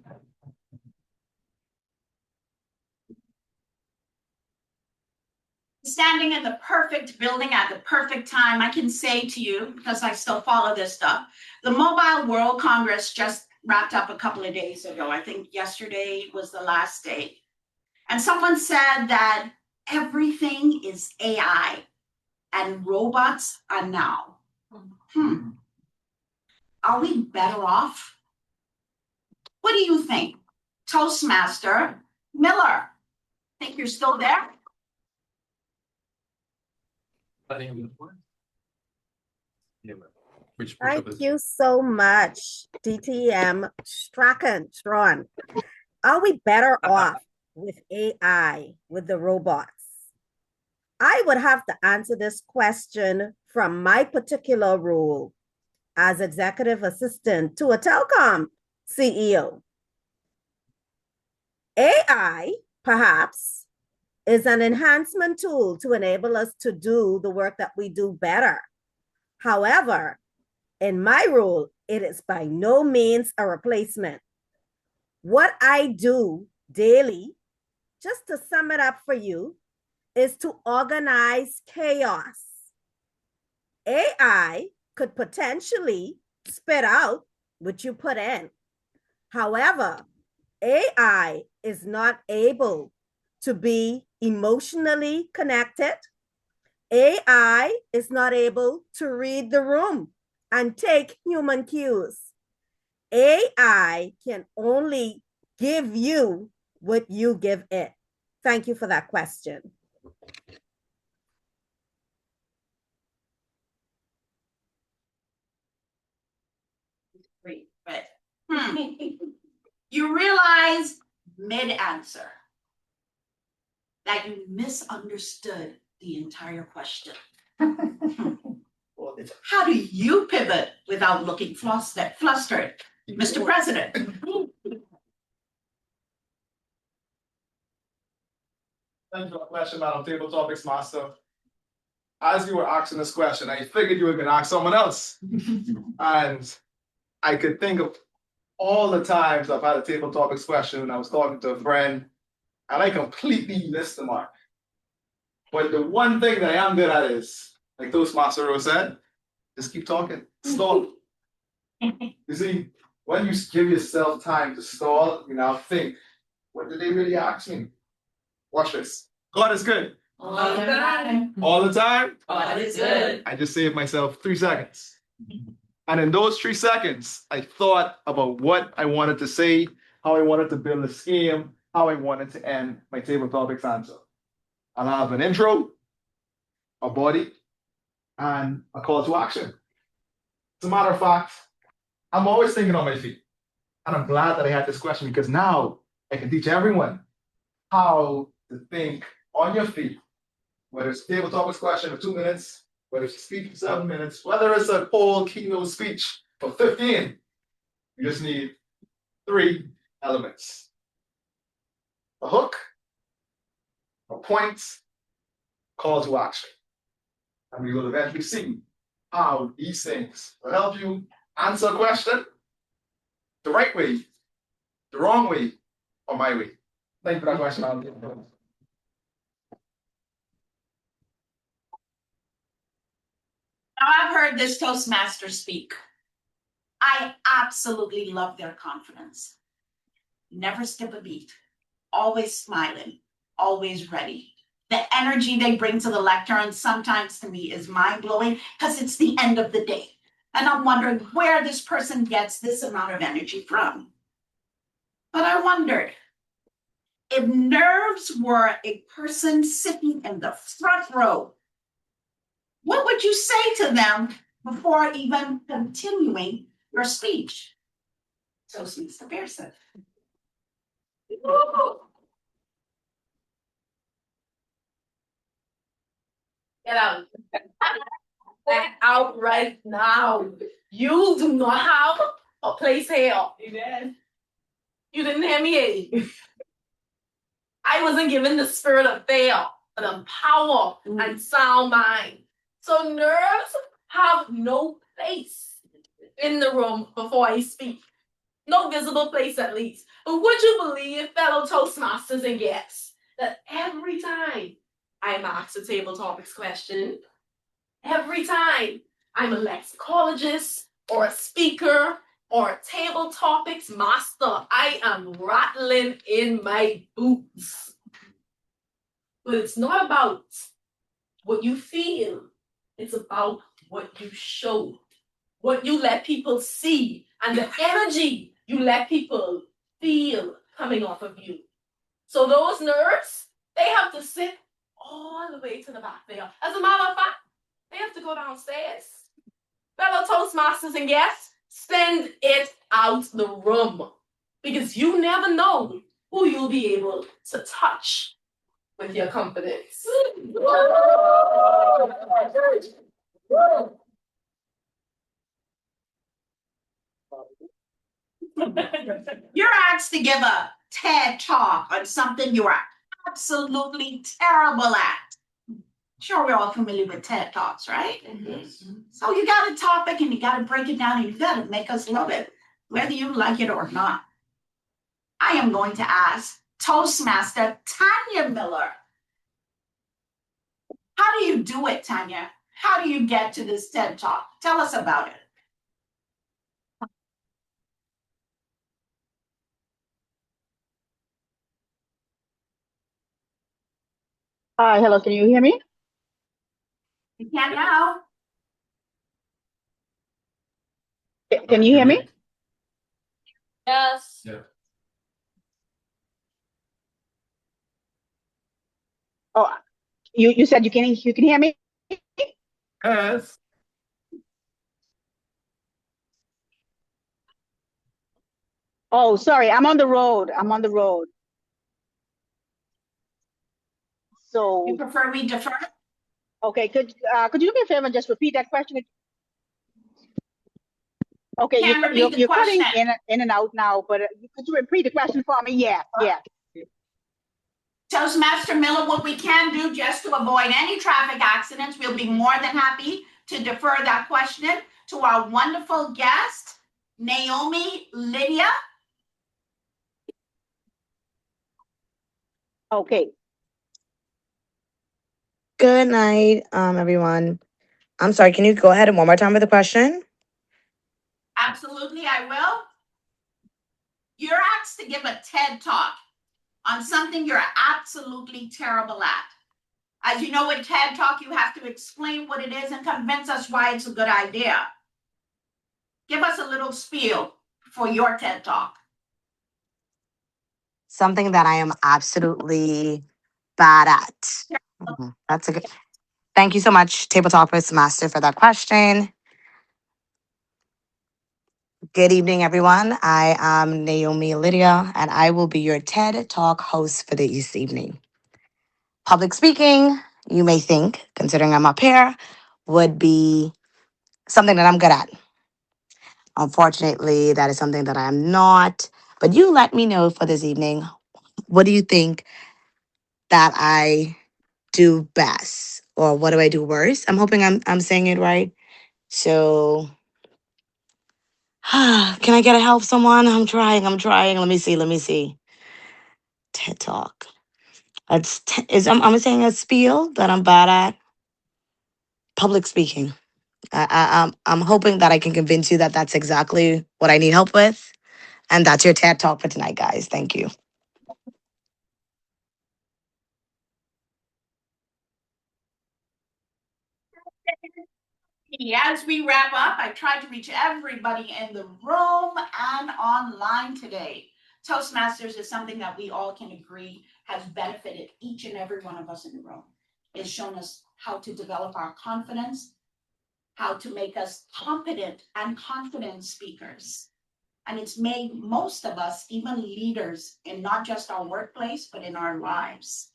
Standing in the perfect building at the perfect time, I can say to you, because I still follow this stuff, the Mobile World Congress just wrapped up a couple of days ago. I think yesterday was the last day. And someone said that everything is AI and robots are now. Are we better off? What do you think? Toastmaster Miller, think you're still there? Thank you so much, DTM Strachan. Are we better off with AI, with the robots? I would have to answer this question from my particular role as executive assistant to a telecom CEO. AI, perhaps, is an enhancement tool to enable us to do the work that we do better. However, in my role, it is by no means a replacement. What I do daily, just to sum it up for you, is to organize chaos. AI could potentially spit out what you put in. However, AI is not able to be emotionally connected. AI is not able to read the room and take human cues. AI can only give you what you give it. Thank you for that question. Great, but you realize mid-answer that you misunderstood the entire question. How do you pivot without looking flustered, Mr. President? Thank you for the question, Madam Table Topics Master. As you were asking this question, I figured you were going to ask someone else. And I could think of all the times I've had a table topics question and I was talking to a friend and I completely missed the mark. But the one thing that I am good at is, like Toastmaster Rose said, just keep talking, stall. You see, when you give yourself time to stall, you now think, what did they really ask me? Watch this. God is good. All the time. All the time? God is good. I just saved myself 3 seconds. And in those 3 seconds, I thought about what I wanted to say, how I wanted to build a scheme, how I wanted to end my table topics answer. I'll have an intro, a body, and a call to action. As a matter of fact, I'm always thinking on my feet. And I'm glad that I had this question because now I can teach everyone how to think on your feet. Whether it's a table topics question for 2 minutes, whether it's a speech for 7 minutes, whether it's a whole keynote speech for 15, you just need 3 elements. A hook, a point, call to action. And we will eventually see how these things will help you answer a question the right way, the wrong way, or my way. Thank you for that question. Now I've heard this Toastmaster speak. I absolutely love their confidence. Never skip a beat, always smiling, always ready. The energy they bring to the lectern sometimes to me is mind-blowing because it's the end of the day. And I'm wondering where this person gets this amount of energy from. But I wondered, if nerves were a person sitting in the front row, what would you say to them before even continuing your speech? Toastmaster Pearson. Get out. Get out right now. You do not have a place here. You did. You didn't hear me. I wasn't given the spirit of fear, but of power and sound mind. So nerves have no place in the room before I speak. No visible place at least. But would you believe, fellow Toastmasters and guests, that every time I'm asked a table topics question, every time I'm a lexicologist or a speaker or a table topics master, I am rattling in my boots. But it's not about what you feel, it's about what you show, what you let people see, and the energy you let people feel coming off of you. So those nerves, they have to sit all the way to the back there. As a matter of fact, they have to go downstairs. Fellow Toastmasters and guests, send it out the room. Because you never know who you'll be able to touch with your confidence. You're asked to give a TED talk on something you are absolutely terrible at. Sure, we're all familiar with TED Talks, right? So you got a topic and you got to break it down and you got to make us love it, whether you like it or not. I am going to ask Toastmaster Tanya Miller. How do you do it, Tanya? How do you get to this TED Talk? Tell us about it. Hi, hello, can you hear me? You can now. Can you hear me? Yes. Yeah. Oh, you said you can hear me? Yes. Oh, sorry, I'm on the road. So You prefer we defer? okay, could you do me a favor and just repeat that question? Okay, Can repeat the you're cutting question. in and out now, but could you repeat the question for me? Yeah. Toastmaster Miller, what we can do just to avoid any traffic accidents, we'll be more than happy to defer that question to our wonderful guest, Naomi Lydia. Okay. Good night, everyone. I'm sorry, can you go ahead and one more time with the question? Absolutely, I will. You're asked to give a TED Talk on something you're absolutely terrible at. As you know, with TED Talk, you have to explain what it is and convince us why it's a good idea. Give us a little spiel for your TED Talk. Something that I am absolutely bad at. That's a good. Thank you so much, Table Topics Master, for that question. Good evening, everyone. I am Naomi Lydia, and I will be your TED Talk host for this evening. Public speaking, you may think, considering I'm up here, would be something that I'm good at. Unfortunately, that is something that I am not. But you let me know for this evening, what do you think that I do best? Or what do I do worse? I'm hoping I'm saying it right. So can I get a help someone? I'm trying. Let me see. TED Talk. I'm saying a spiel that I'm bad at. Public speaking. I'm hoping that I can convince you that that's exactly what I need help with. And that's your TED Talk for tonight, guys. Thank you. As we wrap up, I tried to reach everybody in the room and online today. Toastmasters is something that we all can agree has benefited each and every one of us in the room. It's shown us how to develop our confidence, how to make us competent and confident speakers. And it's made most of us even leaders in not just our workplace, but in our lives.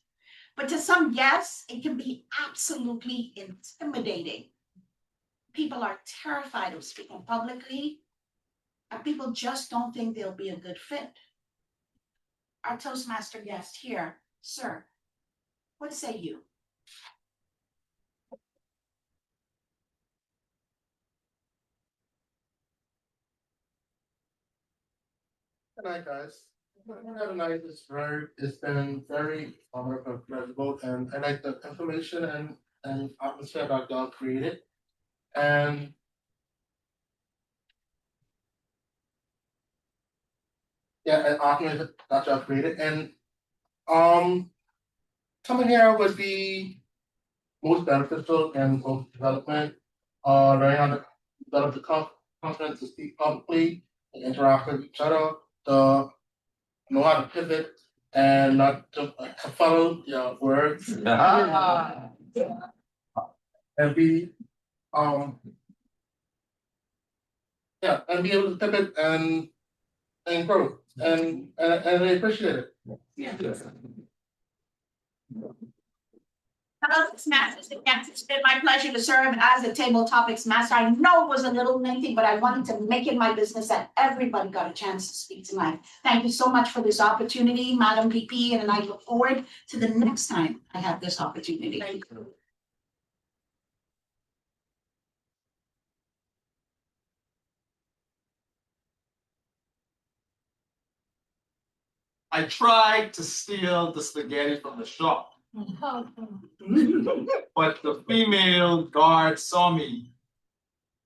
But to some, yes, it can be absolutely intimidating. People are terrified of speaking publicly, and people just don't think they'll be a good fit. Our Toastmaster guest here, sir, what say you? Good night, guys. Tonight it's been very pleasurable, and I like the information and atmosphere that y'all created. And yeah, and atmosphere that y'all created. And coming here would be most beneficial in both development, learning how to develop the confidence to speak publicly and interact with each other, to know how to pivot and not to follow your words. And be and be able to pivot and grow and I appreciate it. Hello, Toastmasters. Yes, it's been my pleasure to serve as a table topics master. I know it was a little lengthy, but I wanted to make it my business that everybody got a chance to speak tonight. Thank you so much for this opportunity, Madam VP, and I look forward to the next time I have this opportunity. Thank you. I tried to steal the spaghetti from the shop, but the female guard saw me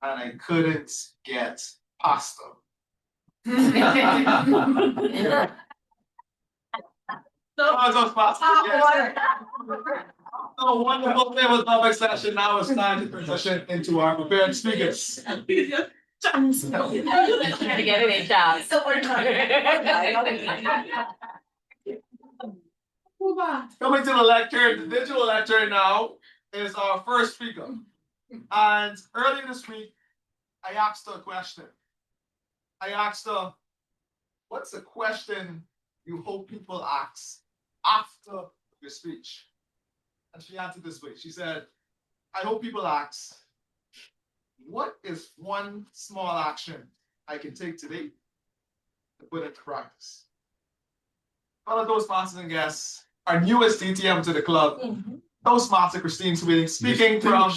and I couldn't get pasta. So wonderful table topic session. Now it's time to transition into our prepared speakers. Trying to get it in, child. Coming to the lecture, the digital lecture now is our first speaker. And earlier this week, I asked her a question. I asked her, what's the question you hope people ask after your speech? And she answered this way. She said, I hope people ask, what is one small action I can take today to put into practice? Fellow Toastmasters and guests, our newest DTM to the club, Toastmaster Christine Sweeting, speaking from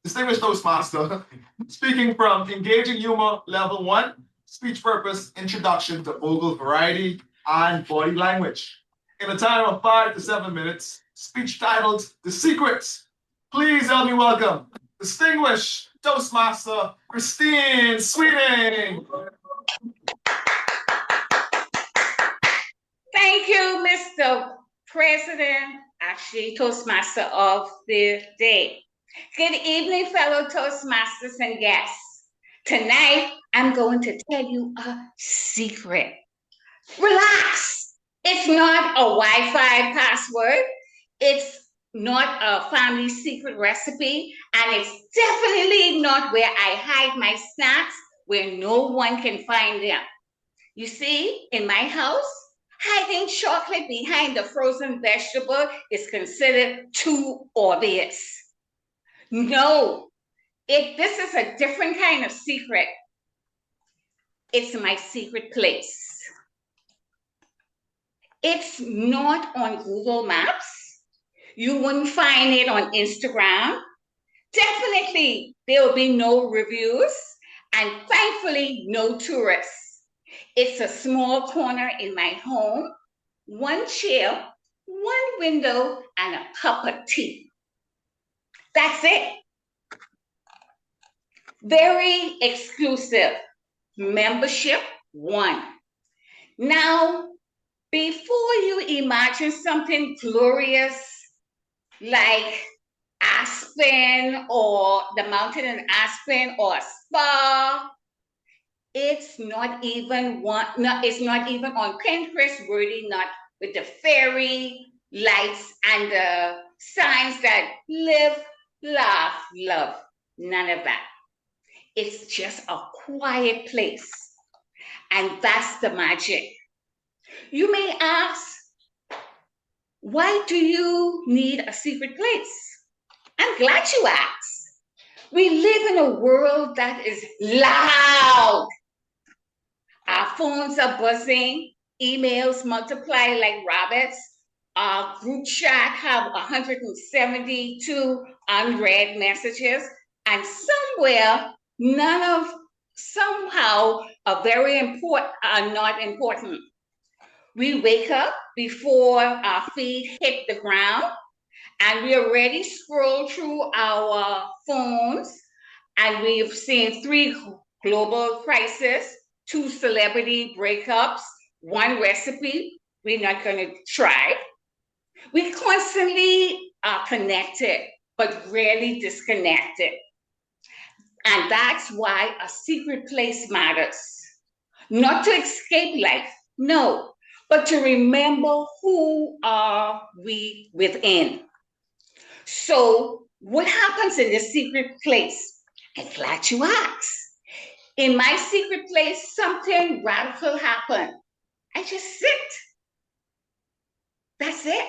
Distinguished Toastmaster, speaking from Engaging Humor Level 1, Speech Purpose, Introduction to Vocal Variety and Body Language. In a time of 5 to 7 minutes, speech titled The Secret. Please help me welcome Distinguished Toastmaster Christine Sweeting. Thank you, Mr. President, actually Toastmaster of the day. Good evening, fellow Toastmasters and guests. Tonight, I'm going to tell you a secret. Relax. It's not a Wi-Fi password. It's not a family secret recipe. And it's definitely not where I hide my snacks where no one can find them. You see, in my house, hiding chocolate behind the frozen vegetable is considered too obvious. No, this is a different kind of secret. It's my secret place. It's not on Google Maps. You wouldn't find it on Instagram. Definitely, there will be no reviews, and thankfully, no tourists. It's a small corner in my home, one chair, one window, and a cup of tea. That's it. Very exclusive. Membership 1. Now, before you imagine something glorious like Aspen or the mountain in Aspen or a spa, it's not even on Pinterest, worthy not with the fairy lights and the signs that live, laugh, love. None of that. It's just a quiet place. And that's the magic. You may ask, why do you need a secret place? I'm glad you asked. We live in a world that is loud. Our phones are buzzing, emails multiply like rabbits. Our group chat have 172 unread messages, and somehow are not important. We wake up before our feet hit the ground, and we already scroll through our phones, and we've seen 3 global crises, 2 celebrity breakups, 1 recipe we're not going to try. We constantly are connected, but rarely disconnected. And that's why a secret place matters. Not to escape life, no, but to remember who are we within. So what happens in this secret place? I'm glad you asked. In my secret place, something radical happened. I just sit. That's it.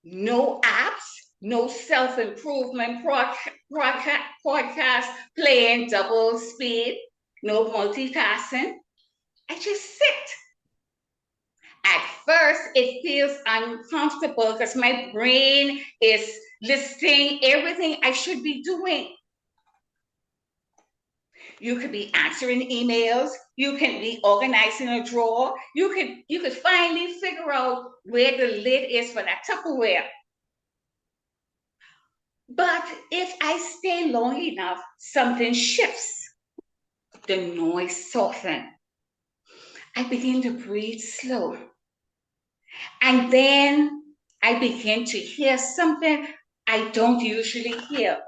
No apps, no self-improvement podcast playing double speed, no multitasking. I just sit. At first, it feels uncomfortable because my brain is listing everything I should be doing. You could be answering emails. You can be organizing a drawer. You could finally figure out where the lid is for that Tupperware. But if I stay long enough, something shifts. The noise softens. I begin to breathe slow. And then I begin to hear something I don't usually hear.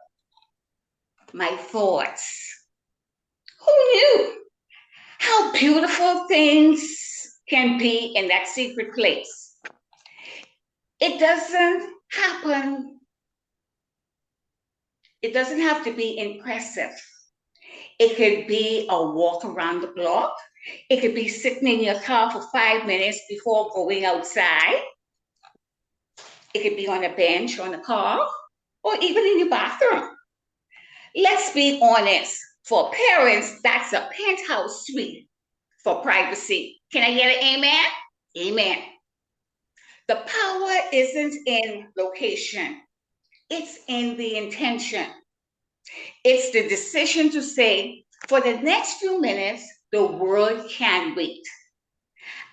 My thoughts. Who knew how beautiful things can be in that secret place? It doesn't have to be impressive. It could be a walk around the block. It could be sitting in your car for 5 minutes before going outside. It could be on a bench on a car, or even in your bathroom. Let's be honest. For parents, that's a penthouse suite for privacy. Can I get an amen? Amen. The power isn't in location. It's in the intention. It's the decision to say, for the next few minutes, the world can wait.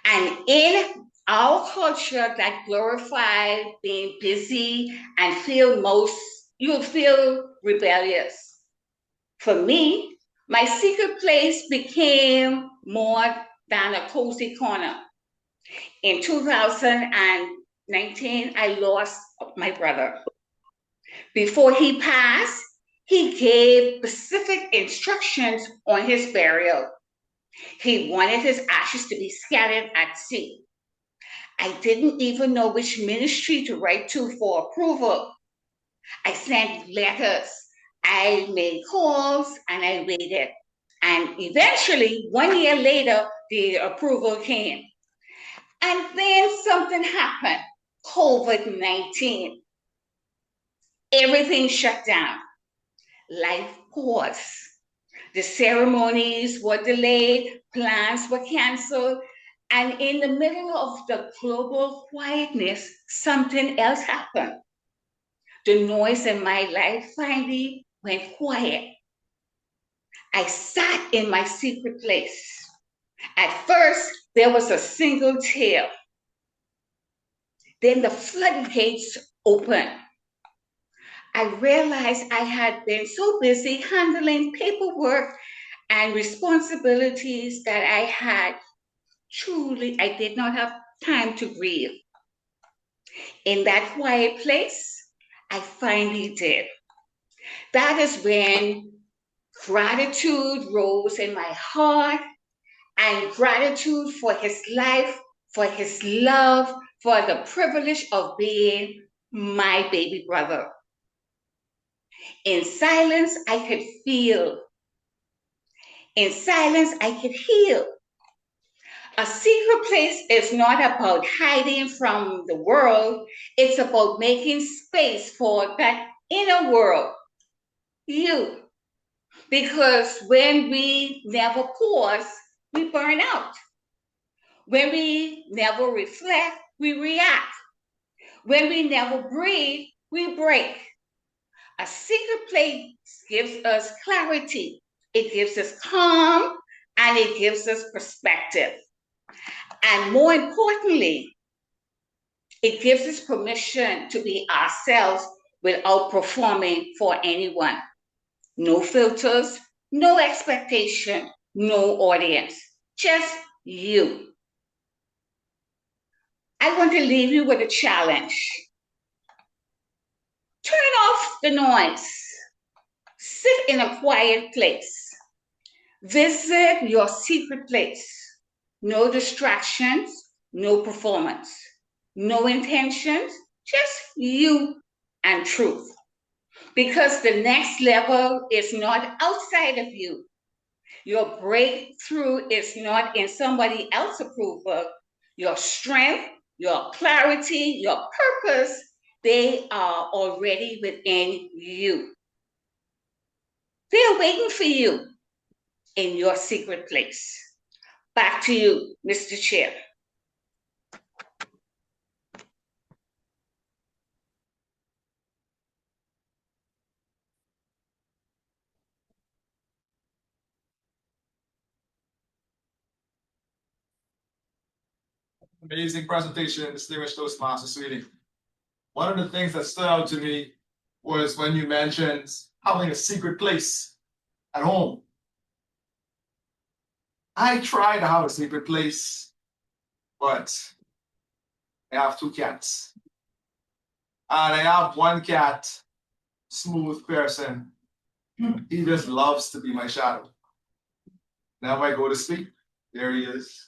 And in our culture that glorifies being busy and you'll feel rebellious. For me, my secret place became more than a cozy corner. In 2019, I lost my brother. Before he passed, he gave specific instructions on his burial. He wanted his ashes to be scattered at sea. I didn't even know which ministry to write to for approval. I sent letters. I made calls and I waited. And eventually, 1 year later, the approval came. And then something happened, COVID-19. Everything shut down. Life paused. The ceremonies were delayed, plans were canceled, and in the middle of the global quietness, something else happened. The noise in my life finally went quiet. I sat in my secret place. At first, there was a single tear. Then the floodgates opened. I realized I had been so busy handling paperwork and responsibilities that I did not have time to breathe. In that quiet place, I finally did. That is when gratitude rose in my heart, and gratitude for his life, for his love, for the privilege of being my baby brother. In silence, I could feel. In silence, I could heal. A secret place is not about hiding from the world. It's about making space for that inner world, you. Because when we never pause, we burn out. When we never reflect, we react. When we never breathe, we break. A secret place gives us clarity. It gives us calm, and it gives us perspective. And more importantly, it gives us permission to be ourselves without performing for anyone. No filters, no expectation, no audience, just you. I want to leave you with a challenge. Turn off the noise. Sit in a quiet place. Visit your secret place. No distractions, no performance, no intentions, just you and truth. Because the next level is not outside of you. Your breakthrough is not in somebody else's approval. Your strength, your clarity, your purpose, they are already within you. They're waiting for you in your secret place. Back to you, Mr. Chair. Amazing presentation, distinguished Toastmaster Sweetie. One of the things that stood out to me was when you mentioned having a secret place at home. I tried to have a secret place, but I have 2 cats. And I have 1 cat, smooth person. He just loves to be my shadow. Whenever I go to sleep, there he is.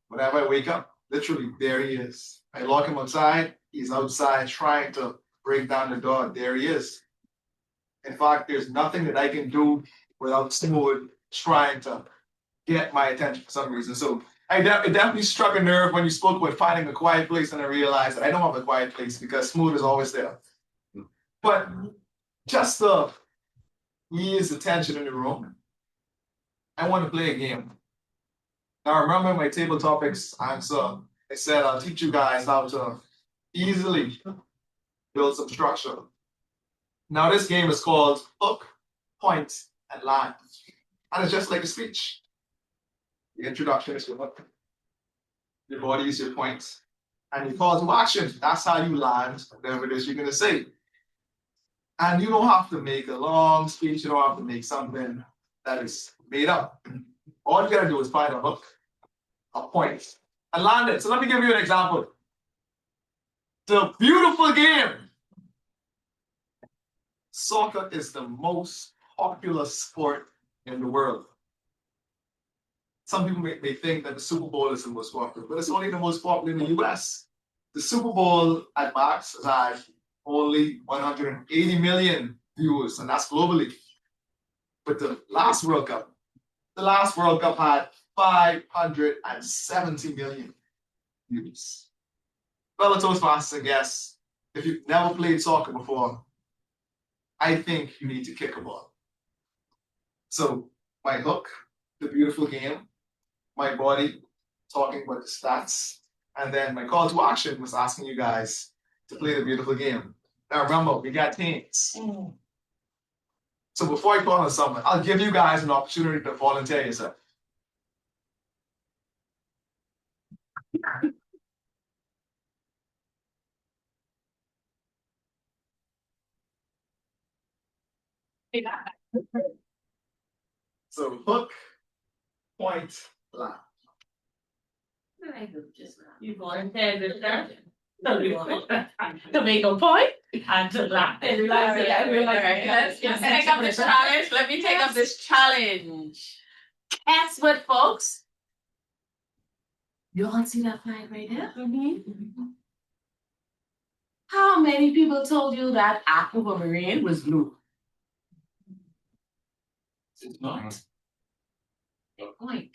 Whenever I wake up, literally, there he is. I lock him outside, he's outside trying to break down the door. There he is. In fact, there's nothing that I can do without Smooth trying to get my attention for some reason. So it definitely struck a nerve when you spoke about finding a quiet place, and I realized that I don't have a quiet place because Smooth is always there. But just to ease the tension in the room, I want to play a game. Now, remember my table topics answer. I said I'll teach you guys how to easily build some structure. Now, this game is called Hook, Point, and Line. And it's just like a speech. The introduction is your hook. Your body is your point. And your call to action, that's how you land whatever it is you're going to say. And you don't have to make a long speech. You don't have to make something that is made up. All you got to do is find a hook, a point, and land it. So let me give you an example. The beautiful game. Soccer is the most popular sport in the world. Some people may think that the Super Bowl is the most popular, but it's only the most popular in the US. The Super Bowl at max has had only 180 million viewers, and that's globally. But the last World Cup The last World Cup had 570 million views. Fellow Toastmasters and guests, if you've never played soccer before, I think you need to kick a ball. So my hook, the beautiful game, my body talking about the stats, and then my call to action was asking you guys to play the beautiful game. Now remember, we got teams. So before I call on someone, I'll give you guys an opportunity to volunteer yourself. So hook, point, line. You volunteered to start. To make a point and to laugh. Let's take up this challenge. Let me take up this challenge. Guess what, folks? You all see that flag right there? How many people told you that aquamarine was blue? It's not. Good point.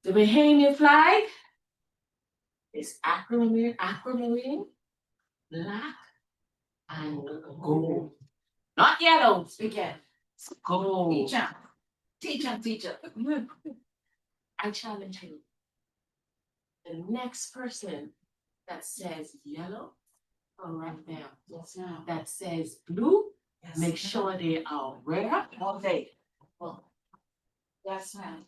The Bahamian flag is aquamarine, black, and gold. Not yellow, again. Gold. Teacher. I challenge you. The next person that says yellow, or right there, that says blue, make sure they are red all day. Yes, ma'am.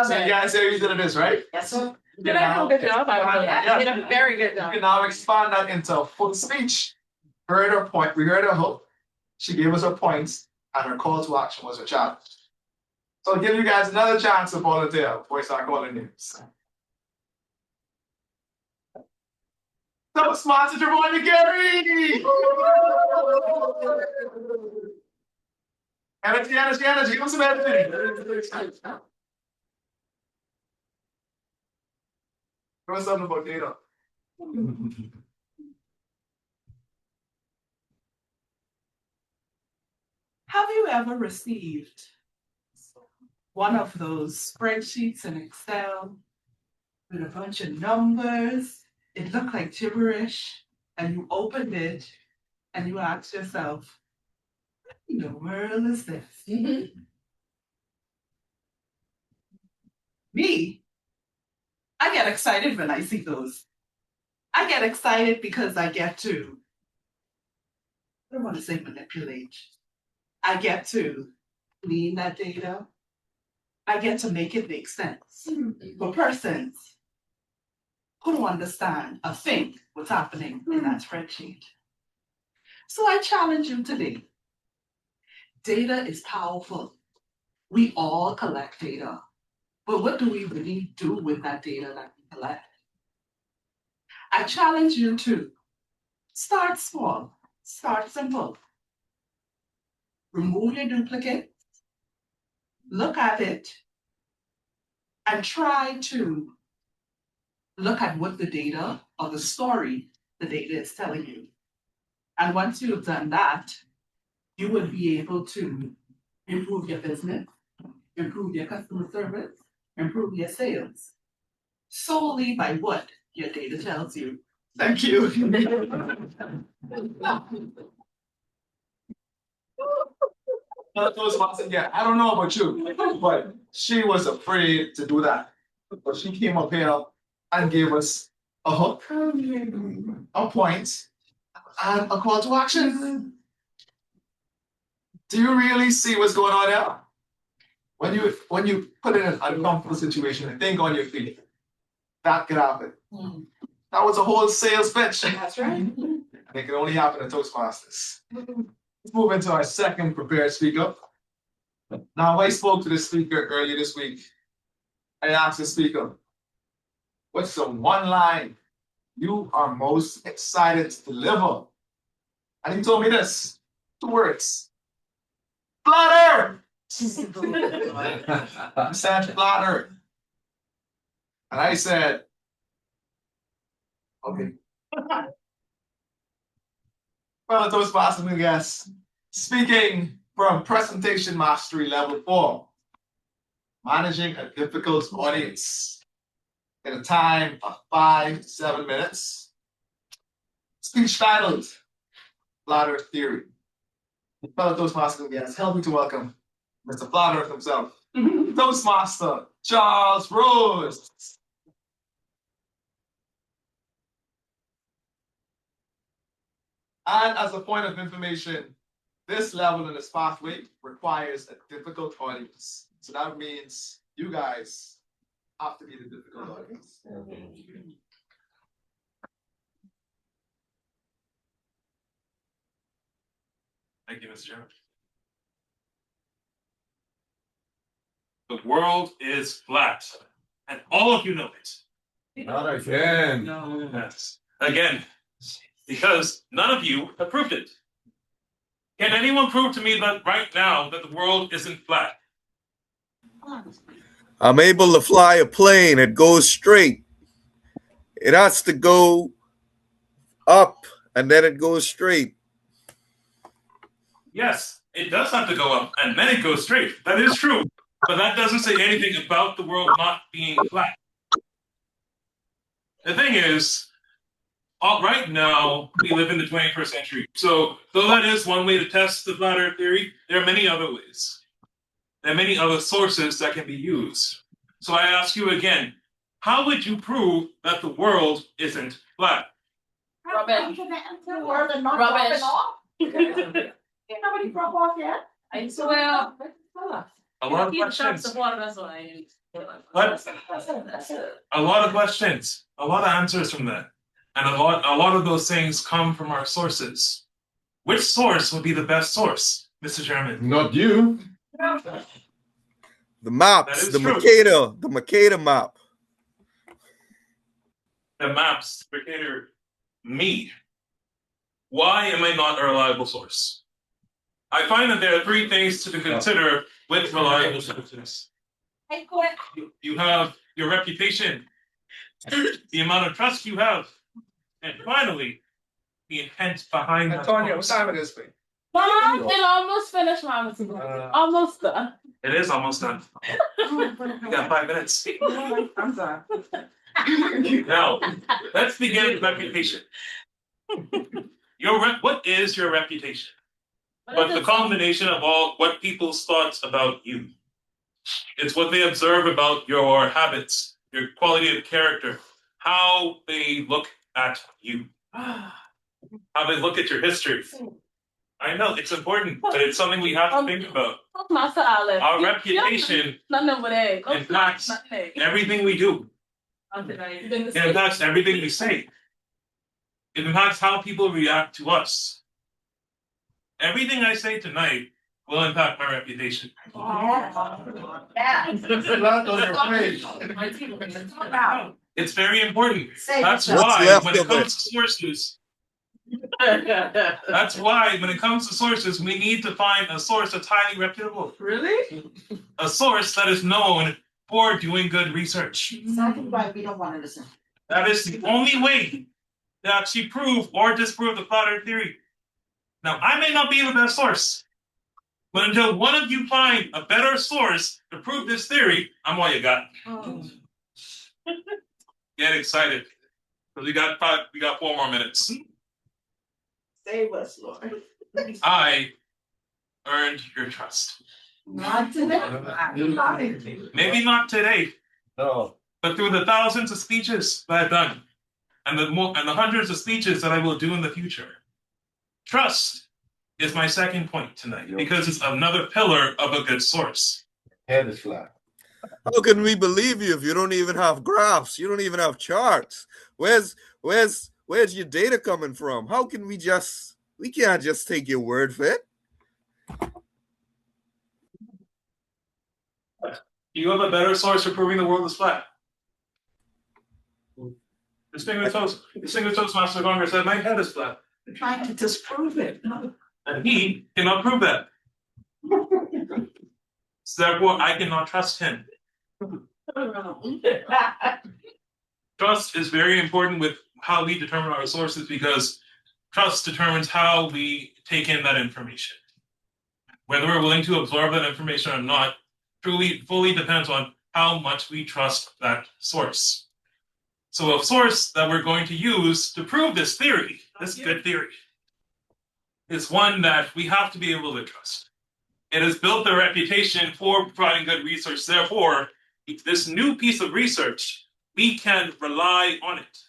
So you guys say you did this, right? Yes, sir. Did I do a good job? You did a very good job. You can now expand that into a full speech. Heard her point, we heard her hook. She gave us her points, and her call to action was her challenge. So I'll give you guys another chance to volunteer before I start calling names. So sponsored Javon Gary! Energy, give us some energy. Give us something about data. Have you ever received one of those spreadsheets in Excel with a bunch of numbers? It looked like gibberish, and you opened it and you asked yourself, what in the world is this? Me, I get excited when I see those. I get excited because I get to, I don't want to say manipulate. I get to clean that data. I get to make it make sense for persons who don't understand a thing what's happening in that spreadsheet. So I challenge you today. Data is powerful. We all collect data. But what do we really do with that data that we collect? I challenge you to start small, start simple. Remove your duplicates, look at it, and try to look at what the data or the story the data is telling you. And once you've done that, you will be able to improve your business, improve your customer service, improve your sales, solely by what your data tells you. Thank you. Yeah, I don't know about you, but she was afraid to do that. But she came up here and gave us a hook, a point, and a call to action. Do you really see what's going on there? When you put in an uncomfortable situation and think on your feet, that could happen. That was a whole sales pitch. That's right. And it can only happen at Toastmasters. Let's move into our second prepared speaker. Now, I spoke to the speaker earlier this week. I asked the speaker, what's the one line you are most excited to deliver? And he told me this, 2 words. Flat Earth! I said flat Earth. And I said, okay. Fellow Toastmasters and guests, speaking from Presentation Mastery Level 4, managing a difficult audience in a time of 5 to 7 minutes. Speech titled Flat Earth Theory. Fellow Toastmasters and guests, help me to welcome Mr. Flat Earth himself, Toastmaster Charles Rose. And as a point of information, this level in this pathway requires a difficult audience. So that means you guys have to be the difficult audience. Thank you, Mr. Chairman. The world is flat, and all of you know it. Not again. Yes. Again, because none of you have proved it. Can anyone prove to me that right now that the world isn't flat? I'm able to fly a plane. It goes straight. It has to go up and then it goes straight. Yes, it does have to go up, and then it goes straight. That is true. But that doesn't say anything about the world not being flat. The thing is, right now, we live in the 21st century. So, though that is one way to test the flat earth theory, there are many other ways. There are many other sources that can be used. So I ask you again, how would you prove that the world isn't flat? Rubbish. Rubbish. Nobody broke off yet? I swear. A lot of questions. What? A lot of questions. A lot of answers from that. And a lot of those things come from our sources. Which source would be the best source, Mr. Chairman? Not you. The maps, the true. Mercator map. The maps, Mercator, me. Why am I not a reliable source? I find that there are three things to consider with reliable sources. You have your reputation, the amount of trust you have, and finally, the intent behind that Antonio, what source. time it is, please? Mom, it almost finished, Mom. Almost done. It is almost done. We got 5 minutes. I'm done. Now, let's begin with reputation. What is your reputation? But the combination of all what people's thoughts about you. It's what they observe about your habits, your quality of character, how they look at you, how they look at your history. I know it's important, but it's something we have to think about. Master Alice. Our reputation impacts everything we do. It impacts everything we say. It impacts how people react to us. Everything I say tonight will impact my reputation. It's very important. That's why when it comes to sources, we need to find a source that's highly reputable. Really? A source that is known for doing good research. Exactly why we don't want to listen. That is the only way to actually prove or disprove the flat earth theory. Now, I may not be the best source, but until one of you find a better source to prove this theory, I'm all you got. Get excited. Because we got 4 more minutes. Save us, Lord. I earned your trust. Not today. Maybe not today, No. but through the thousands of speeches that I've done, and the hundreds of speeches that I will do in the future. Trust is my second point tonight because it's another pillar of a good source. Head is flat. How can we believe you if you don't even have graphs? You don't even have charts. Where's your data coming from? How can we can't just take your word for it? Do you have a better source for proving the world is flat? Distinguished Toastmaster Congress said my head is flat. We're trying to disprove it. And he cannot prove that. So therefore, I cannot trust him. Trust is very important with how we determine our sources because Trust determines how we take in that information. Whether we're willing to absorb that information or not truly fully depends on how much we trust that source. So a source that we're going to use to prove this theory, this good theory, is one that we have to be able to trust. It has built their reputation for providing good research. Therefore, this new piece of research, we can rely on it.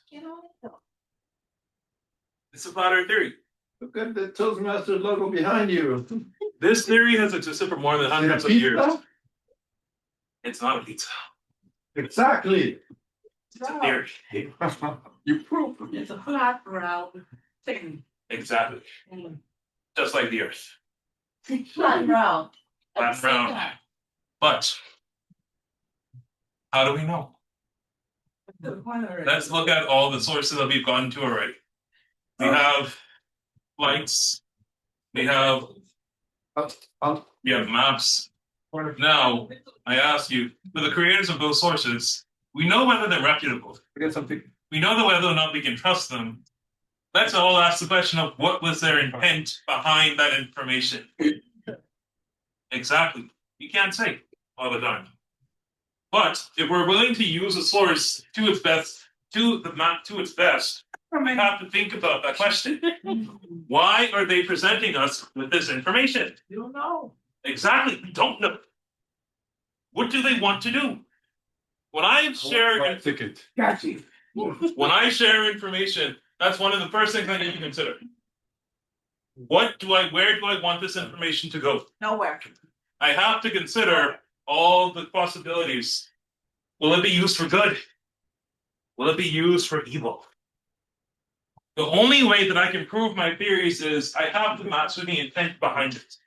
It's a flat earth theory. Look at the Toastmasters logo behind you. This theory has existed for more than hundreds of years. It's not a pizza. Exactly. It's a theory. You prove it. It's a flat round thing. Exactly. Just like the earth. Flat round. Flat and round. But how do we know? Let's look at all the sources that we've gone to already. We have flights. We have maps. Now, I ask you, for the creators of those sources, we know whether they're reputable. We know whether or not we can trust them. Let's all ask the question of what was their intent behind that information. Exactly. You can't say all the time. But if we're willing to use a source to its best, we have to think about that question. Why are they presenting us with this information? You don't know. Exactly. We don't know. What do they want to do? When I share when I share information, that's one of the first things I need to consider. Where do I want this information to go? Nowhere. I have to consider all the possibilities. Will it be used for good? Will it be used for evil? The only way that I can prove my theories is I have to master the intent behind it.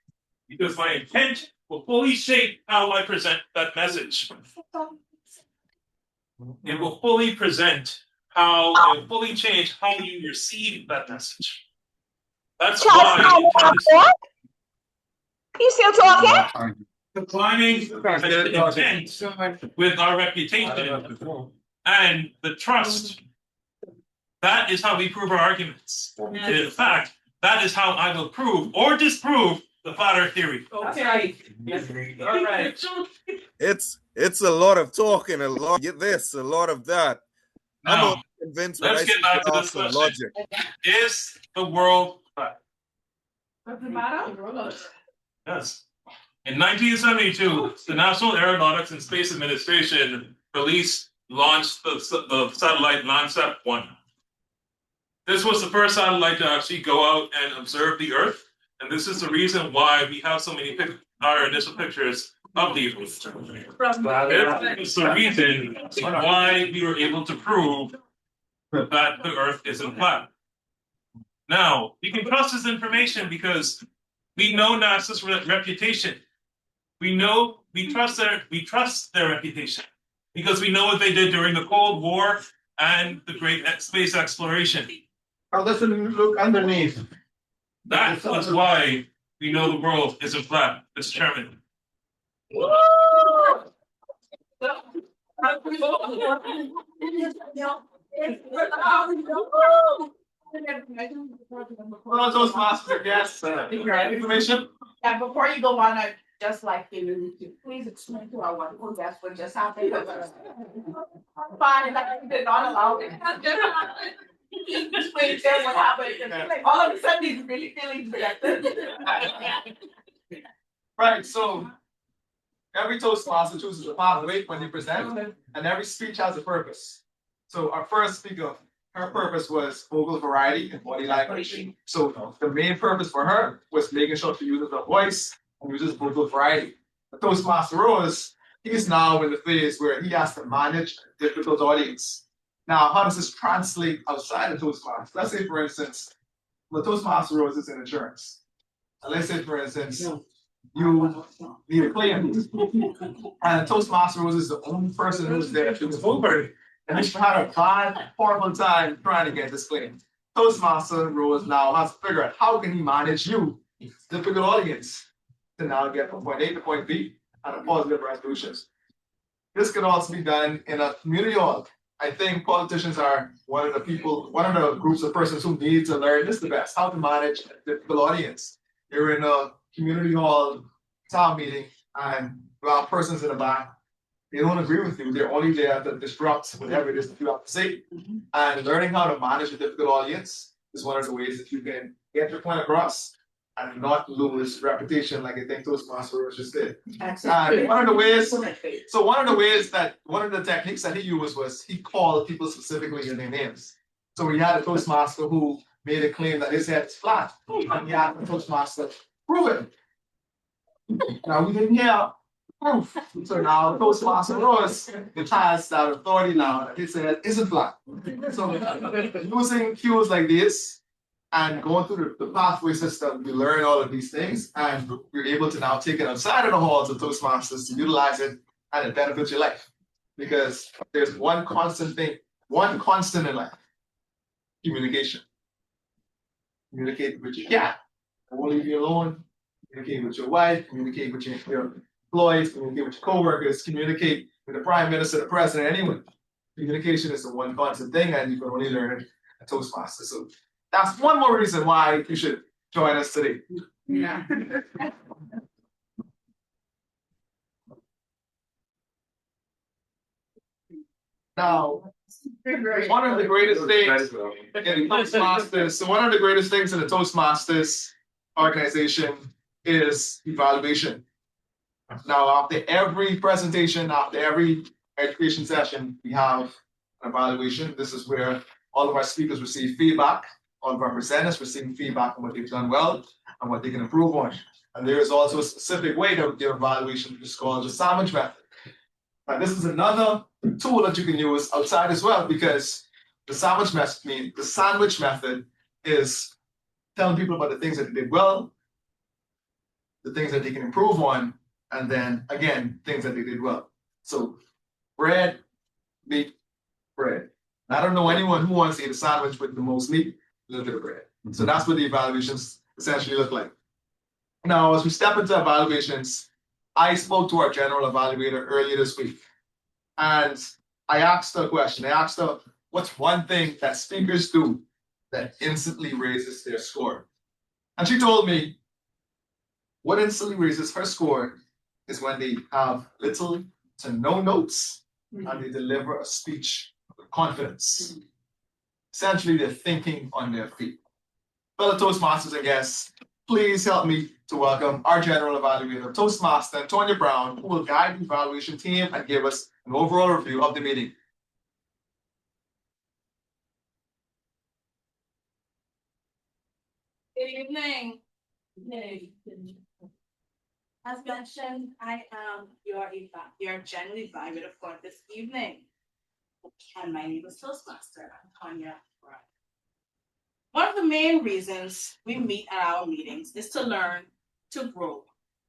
Because my intent will fully shape how I present that message. It will fully change how you receive that message. That's why you still talking? Declining intent with our reputation and the trust. That is how we prove our arguments. And in fact, that is how I will prove or disprove the flat earth theory. Okay. All right. It's a lot of talking, a lot of this, a lot of that. I'm Now, not convinced when let's I get see back to off this some question. logic. Is the world flat? Yes. In 1972, the National Aeronautics and Space Administration launched the satellite Landsat 1. This was the first satellite to actually go out and observe the Earth, and this is the reason why we have so many our initial pictures of the Earth. This is the reason why we were able to prove that the Earth isn't flat. Now, we can trust this information because we know NASA's reputation. We trust their reputation because we know what they did during the Cold War and the great space exploration. Oh, let's look underneath. That is why we know the world isn't flat, Mr. Chairman. Well, those masters, yes, information. And before you go on, I'd just like you to please explain to our wonderful guests what just happened. Fine, that you did not allow it. Explain to them what happened. Like, all of a sudden, he's really feeling rejected. Right, so every Toastmaster chooses a pathway when they present, and every speech has a purpose. So our first speaker, her purpose was vocal variety and body language. So the main purpose for her was making sure she uses her voice and uses vocal variety. The Toastmaster Rose, he's now in the phase where he has to manage a difficult audience. Now, how does this translate outside of Toastmasters? Let's say, for instance, the Toastmaster Rose is in insurance. And let's say, for instance, you need a claim. And Toastmaster Rose is the only person who's there to over. And she had a bad, horrible time trying to get this claim. Toastmaster Rose now has to figure out how can he manage you, difficult audience, to now get from point A to point B and a positive resolution. This can also be done in a community hall. I think politicians are one of the groups of persons who need to learn this the best, how to manage a difficult audience. You're in a community hall town meeting and you have persons in the back, they don't agree with you. They're only there to disrupt whatever it is that you have to say. And learning how to manage a difficult audience is one of the ways that you can get your point across and not lose reputation like I think Toastmasters just did. And one of the techniques that he used was he called people specifically in their names. So we had a Toastmaster who made a claim that his head is flat, and he had a Toastmaster prove it. Now we didn't hear proof. So now Toastmaster Ross, it has that authority now that his head isn't flat. So using cues like this and going through the pathway system, we learn all of these things, and we're able to now take it outside of the halls of Toastmasters to utilize it, and it benefits your life. Because there's one constant thing, one constant in life: communication. Communicate with your cat, I won't leave you alone. Communicate with your wife, communicate with your employees, communicate with your co-workers, communicate with the prime minister, the president, anyone. Communication is the one constant thing, and you can only learn it at Toastmasters. So that's one more reason why you should join us today. Yeah. Now, one of the greatest things in Toastmasters, so one of the greatest things in the Toastmasters organization is evaluation. Now, after every presentation, after every education session, we have an evaluation. This is where all of our speakers receive feedback. All of our presenters receive feedback on what they've done well and what they can improve on. And there is also a specific way to give evaluation, which is called the sandwich method. And this is another tool that you can use outside as well, because the sandwich method is telling people about the things that they did well, the things that they can improve on, and then again, things that they did well. So bread, meat, bread. And I don't know anyone who wants to eat a sandwich with the most meat, a little bit of bread. So that's what the evaluations essentially look like. Now, as we step into evaluations, I spoke to our general evaluator earlier this week, and I asked her a question. I asked her, what's one thing that speakers do that instantly raises their score? And she told me what instantly raises her score is when they have little to no notes and they deliver a speech with confidence. Essentially, they're thinking on their feet. Fellow Toastmasters and guests, please help me to welcome our general evaluator, Toastmaster Antonia Brown, who will guide the evaluation team and give us an overall review of the meeting. Good evening. As mentioned, I am your general evaluator for this evening. And my name is Toastmaster Antonia Brown. One of the main reasons we meet at our meetings is to learn, to grow,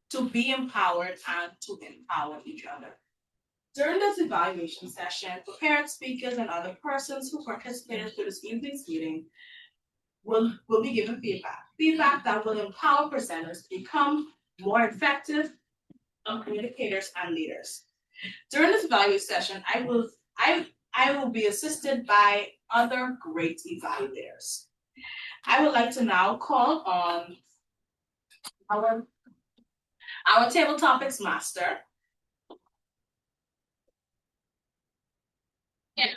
to be empowered, and to empower each other. During this evaluation session, prepared speakers and other persons who participated through this evening's meeting will be given feedback that will empower presenters to become more effective communicators and leaders. During this evaluation session, I will be assisted by other great evaluators. I would like to now call on our table topics master. Yeah.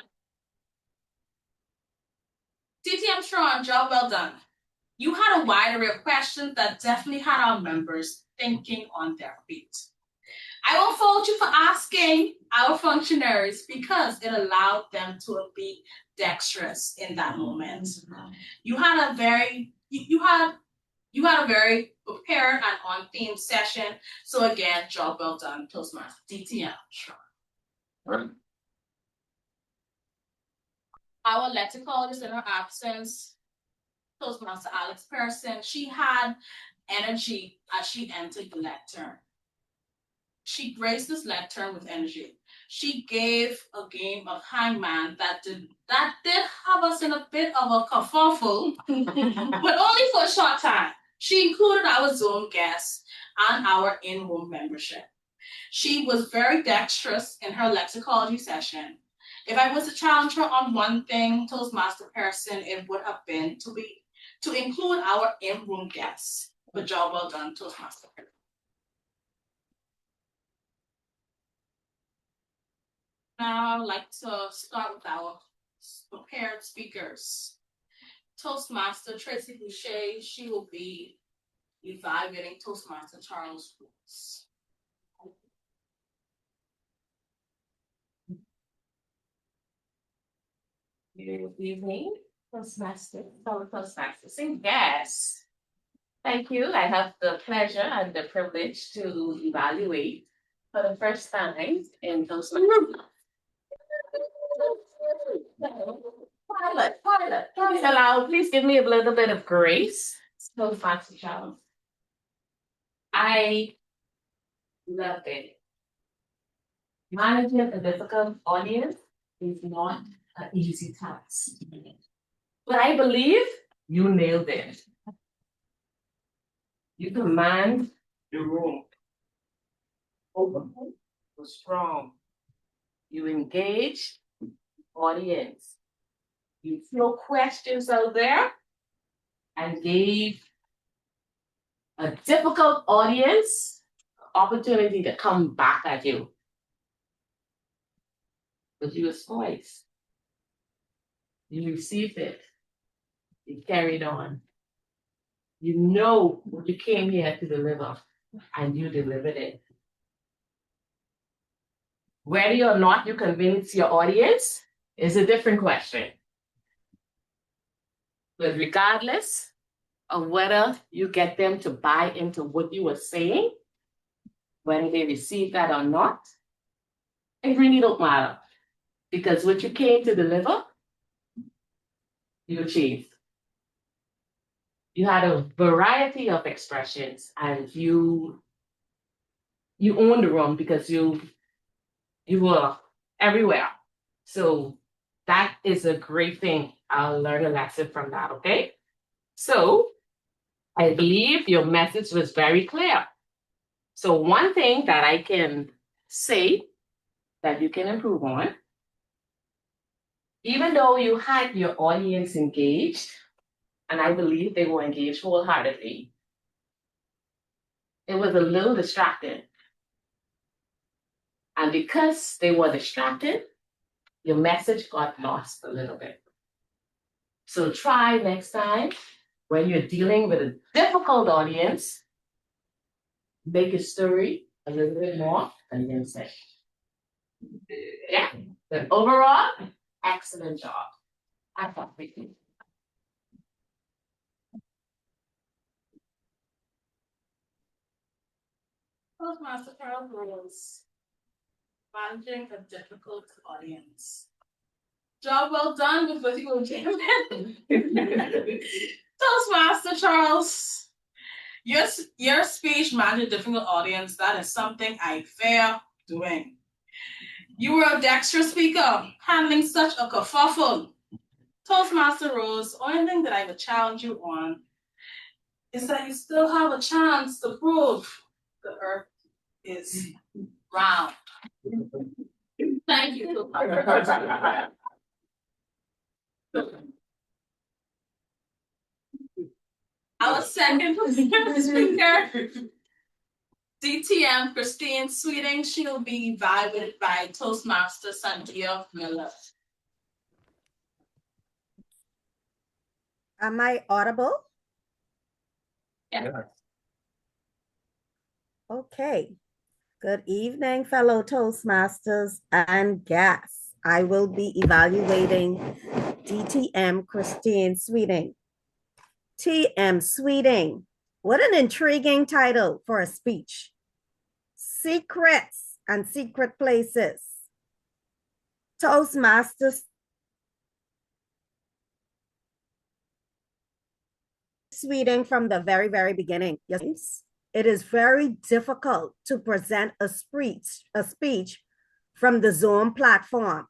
TTM Strong, job well done. You had a wide array of questions that definitely had our members thinking on their feet. I won't fault you for asking our functionaries because it allowed them to be dexterous in that moment. You had a very prepared and on theme session. So again, job well done, Toastmaster DTM. Sure. Our lexicologist in her absence, Toastmaster Alex Person, she had energy as she entered the lectern. She graced this lectern with energy. She gave a game of hangman that did have us in a bit of a kerfuffle, but only for a short time. She included our Zoom guests and our in-room membership. She was very dexterous in her lexicology session, If I was to challenge her on one thing, Toastmaster person, it would have been to include our in-room guests. But job well done, Toastmaster. Now I'd like to start with our prepared speakers. Toastmaster Tracy Boucher, she will be evaluating Toastmaster Charles Roots. Good evening, Toastmasters, fellow Toastmasters, and guests. Thank you. I have the pleasure and the privilege to evaluate for the first time in Toastmasters. Pilot. Please give me a little bit of grace. Toastmaster Charles. I loved it. Managing a difficult audience is not an easy task. But I believe you nailed it. You command the room. Open, strong. You engage audience. You throw questions out there and gave a difficult audience opportunity to come back at you. But you was poised. You received it. You carried on. You know what you came here to deliver, and you delivered it. Whether or not you convince your audience is a different question. But regardless of whether you get them to buy into what you were saying, whether they receive that or not, it really don't matter. Because what you came to deliver, you achieved. You had a variety of expressions and you owned the room because you were everywhere. So that is a great thing. I'll learn a lesson from that, okay? So I believe your message was very clear. So one thing that I can say that you can improve on, even though you had your audience engaged, and I believe they were engaged wholeheartedly, it was a little distracting. And because they were distracted, your message got lost a little bit. So try next time when you're dealing with a difficult audience, make your story a little bit more convincing. Yeah, but overall, excellent job. I thought we did. Toastmaster Charles Rose, managing a difficult audience. Job well done with what you were doing. Toastmaster Charles, your speech managed a difficult audience. That is something I fear doing. You were a dexterous speaker, handling such a kerfuffle. Toastmaster Rose, only thing that I would challenge you on is that you still have a chance to prove the earth is round. Thank you. Our second speaker, DTM Christine Sweeting, she will be evaluated by Toastmaster Sandia Miller. Am I audible? Yeah. Okay. Good evening, fellow Toastmasters and guests. I will be evaluating DTM Christine Sweeting. TM Sweeting, what an intriguing title for a speech. Secrets and secret places. Toastmasters Sweeting from the very, very beginning. Yes. It is very difficult to present a speech from the Zoom platform.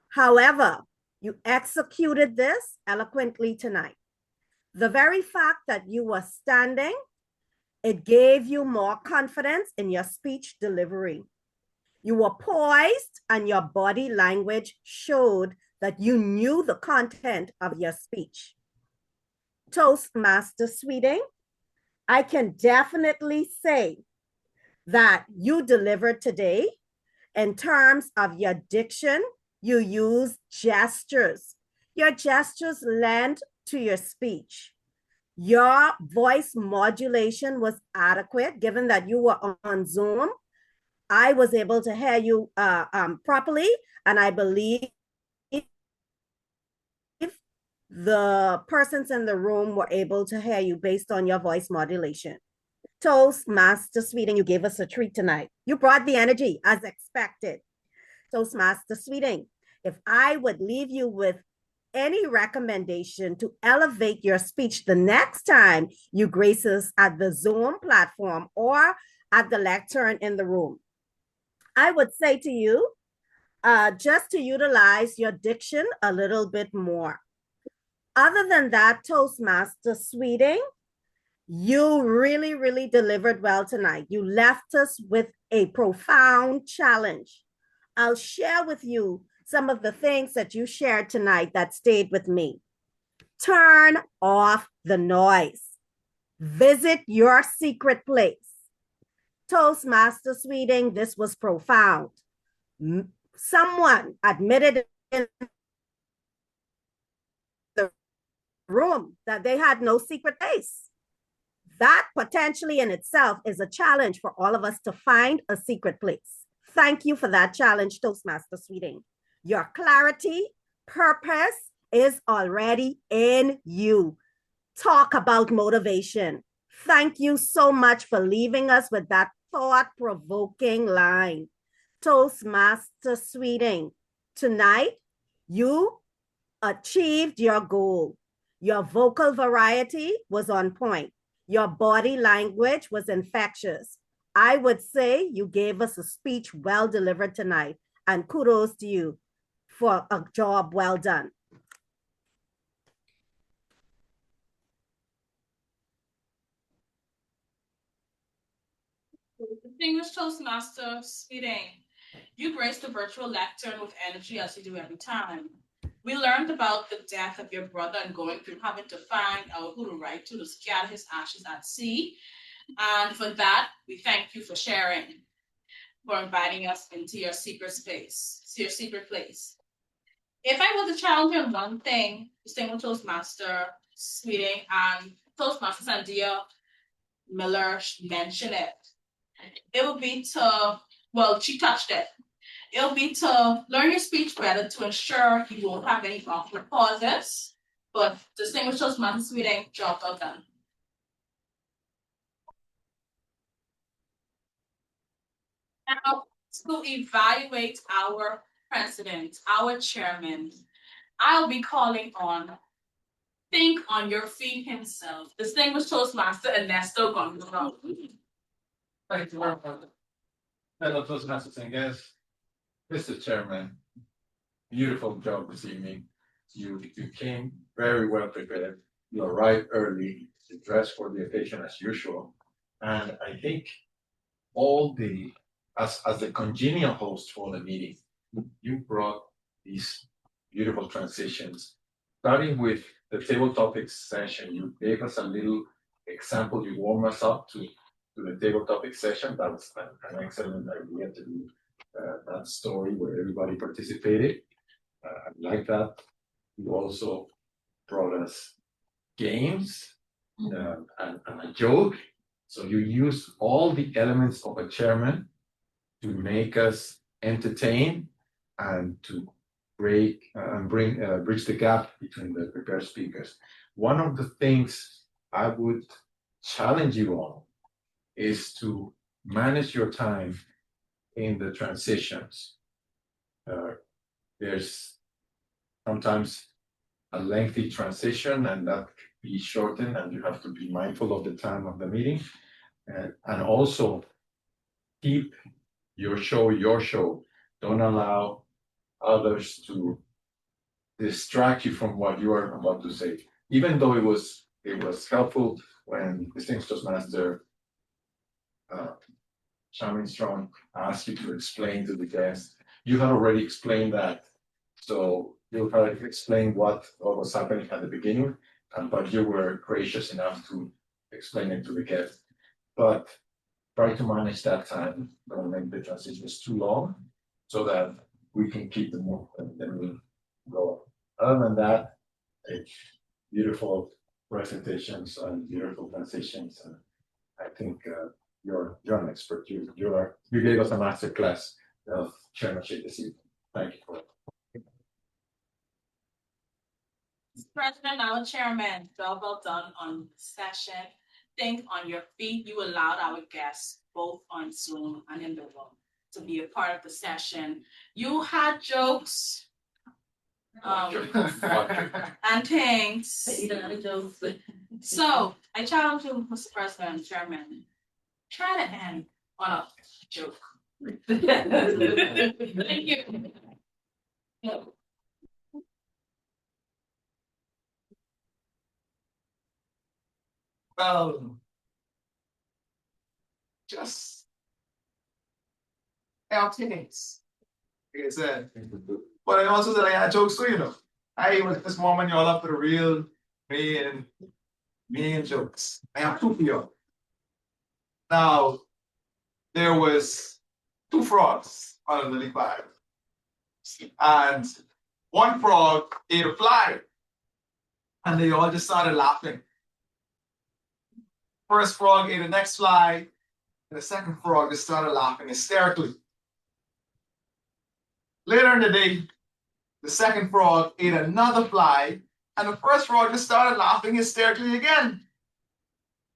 However, you executed this eloquently tonight. The very fact that you were standing, it gave you more confidence in your speech delivery. You were poised, and your body language showed that you knew the content of your speech. Toastmaster Sweeting, I can definitely say that you delivered today. In terms of your diction, you use gestures. Your gestures lend to your speech. Your voice modulation was adequate, given that you were on Zoom. I was able to hear you properly, and I believe the persons in the room were able to hear you based on your voice modulation. Toastmaster Sweeting, you gave us a treat tonight. You brought the energy as expected. Toastmaster Sweeting, if I would leave you with any recommendation to elevate your speech the next time you grace us at the Zoom platform or at the lectern in the room, I would say to you, just to utilize your diction a little bit more. Other than that, Toastmaster Sweeting, you really, really delivered well tonight. You left us with a profound challenge. I'll share with you some of the things that you shared tonight that stayed with me. Turn off the noise. Visit your secret place. Toastmaster Sweeting, this was profound. Someone admitted in the room that they had no secret place. That potentially in itself is a challenge for all of us to find a secret place. Thank you for that challenge, Toastmaster Sweeting. Your clarity, purpose is already in you. Talk about motivation. Thank you so much for leaving us with that thought-provoking line. Toastmaster Sweeting, tonight you achieved your goal. Your vocal variety was on point. Your body language was infectious. I would say you gave us a speech well delivered tonight, and kudos to you for a job well done. Distinguished Toastmaster Sweeting, you graced the virtual lectern with energy as you do every time. We learned about the death of your brother and going through having to find out who to write to scatter his ashes at sea. And for that, we thank you for sharing, for inviting us into your secret space, your secret place. If I was to challenge you on one thing, distinguished Toastmaster Sweeting and Toastmaster Sandia Miller mentioned it. It would be to, well, she touched it. It'll be to learn your speech better to ensure you won't have any awkward pauses. But distinguished Toastmaster Sweeting, job well done. Now, to evaluate our president, our chairman, I'll be calling on Think on Your Feet himself, distinguished Toastmaster Ernesto Gonzalez. Thank you very much. Fellow Toastmasters and guests, Mr. Chairman, beautiful job this evening. You came very well prepared. You arrived early, you dressed for the occasion as usual. And I think as the congenial host for the meeting, you brought these beautiful transitions. Starting with the table topics session, you gave us a little example, you warmed us up to the table topic session. That was an excellent idea to do that story where everybody participated. I like that. You also brought us games and a joke. So you use all the elements of a chairman to make us entertain and to bridge the gap between the prepared speakers. One of the things I would challenge you on is to manage your time in the transitions. There's sometimes a lengthy transition and that could be shortened, and you have to be mindful of the time of the meeting. And also keep your show. Don't allow others to distract you from what you are about to say. Even though it was helpful when distinguished Toastmaster Charmaine Strong asked you to explain to the guests. You had already explained that. So you'll try to explain what was happening at the beginning, but you were gracious enough to explain it to the guests. But try to manage that time, don't make the transitions too long, so that we can keep the move and then we go. Other than that, it's beautiful presentations and beautiful transitions, and I think you're an expert. You gave us a master class of chairmanship this evening. Thank you for it. President, our chairman, job well done on session. Think on your feet. You allowed our guests, both on Zoom and in the room, to be a part of the session. You had jokes. And things. So I challenge you, Mr. President and Chairman, try to end on a joke. Thank you. Just outings. Like I said. But I also said I had jokes too, you know. I was this moment y'all up for the real me and jokes. I have two for y'all. Now, there was two frogs on a lily pad. And one frog ate a fly. And they all just started laughing. First frog ate the next fly, and the second frog just started laughing hysterically. Later in the day, the second frog ate another fly, and the first frog just started laughing hysterically again.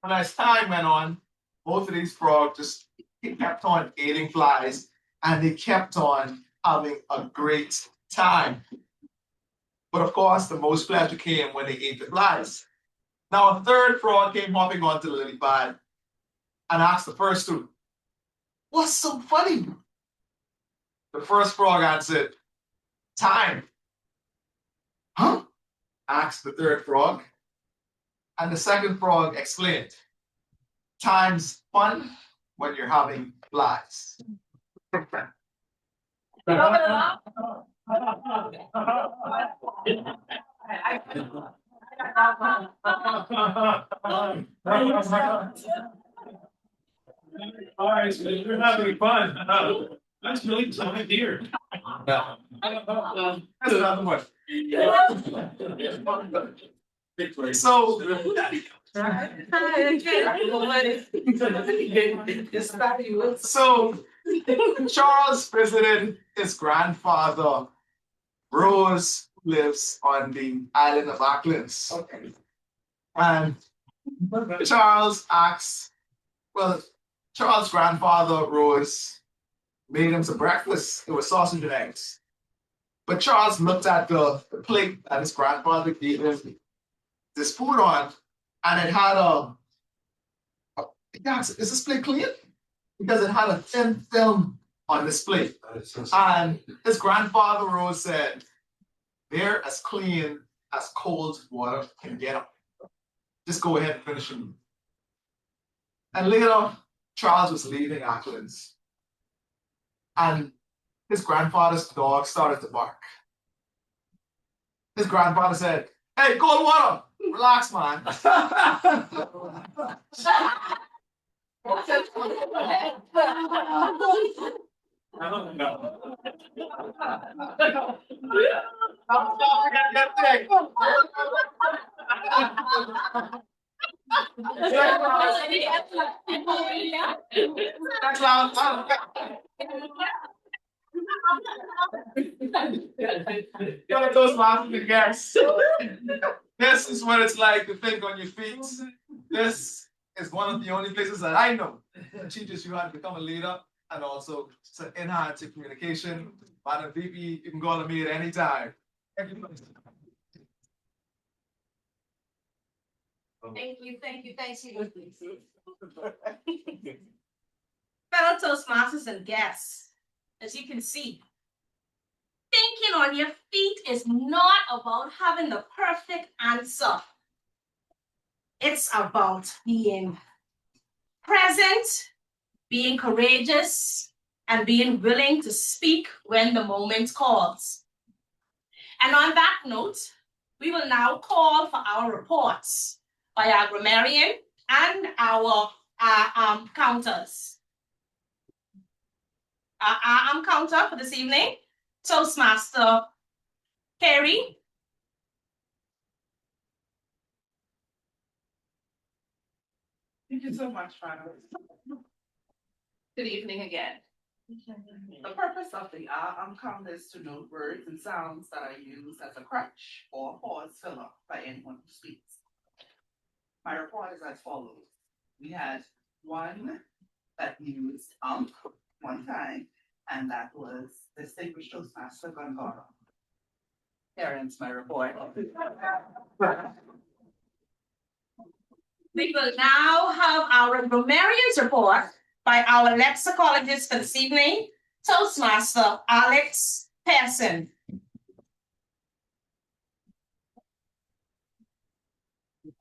And as time went on, both of these frogs just kept on eating flies, and they kept on having a great time. But of course, the most pleasure came when they ate the flies. Now a third frog came hopping onto the lily pad and asked the first two, "What's so funny?" The first frog answered, "Time." "Huh?" asked the third frog. And the second frog explained, "Time's fun when you're having flies." All right, so you're having fun. That's really time here. That's not much. So Charles visited his grandfather, Rose, who lives on the island of Auckland. Okay. And Charles grandfather, Rose, made him some breakfast. It was sausage and eggs. But Charles looked at the plate that his grandfather gave him this food on, and it had is this plate clean? Because it had a thin film on this plate. And his grandfather Rose said, "They're as clean as cold water can get them. Just go ahead and finish them." And later, Charles was leaving Auckland, and his grandfather's dog started to bark. His grandfather said, "Hey, cold water, relax, man." Those laughing the gas. This is what it's like to think on your feet. This is one of the only places that I know that teaches you how to become a leader and also to enhance your communication. Madam VP, you can go to me at any time. Thank you. Fellow Toastmasters and guests, as you can see, thinking on your feet is not about having the perfect answer. It's about being present, being courageous, and being willing to speak when the moment calls. And on that note, we will now call for our reports by our grammarian and our counters. Our counter for this evening, Toastmaster Carrie. Thank you so much, Rana. Good evening again. The purpose of the count is to note words and sounds that are used as a crutch or pause filler by anyone who speaks. My report is as follows. We had one that used one time, and that was Distinguished Toastmaster Gongora. Here ends my report. We will now have our grammarian's report by our lexicologist for this evening, Toastmaster Alex Pearson.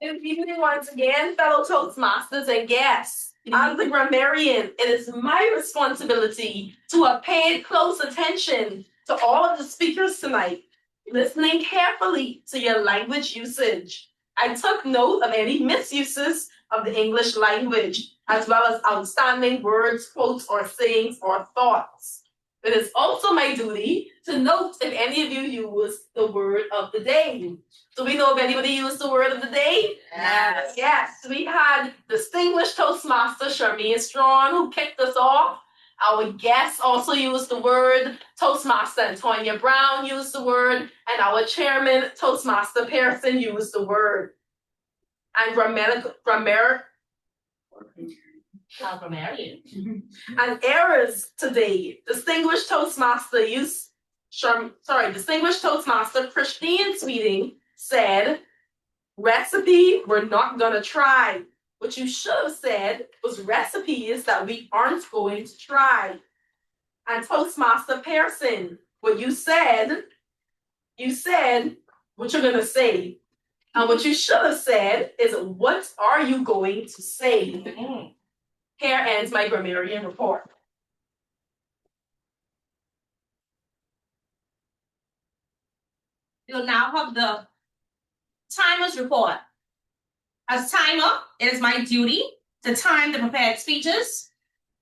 Good evening once again, fellow Toastmasters and guests. As the grammarian, it is my responsibility to have paid close attention to all of the speakers tonight, listening carefully to your language usage. I took note of any misuses of the English language, as well as outstanding words, quotes, or sayings or thoughts. It is also my duty to note if any of you use the word of the day. Do we know if anybody used the word of the day? Yes. Yes, we had distinguished Toastmaster Charmaine Strong who kicked us off. Our guests also used the word. Toastmaster Antonia Brown used the word, and our chairman, Toastmaster Pearson, used the word. And grammarian. And errors today. Distinguished Toastmaster Christine Sweeting said, recipe we're not gonna try. What you should have said was recipes that we aren't going to try. And Toastmaster Pearson, what you said what you're gonna say. And what you should have said is, what are you going to say? Here ends my grammarian report. You'll now have the timer's report. As timer, it is my duty to time the prepared speeches,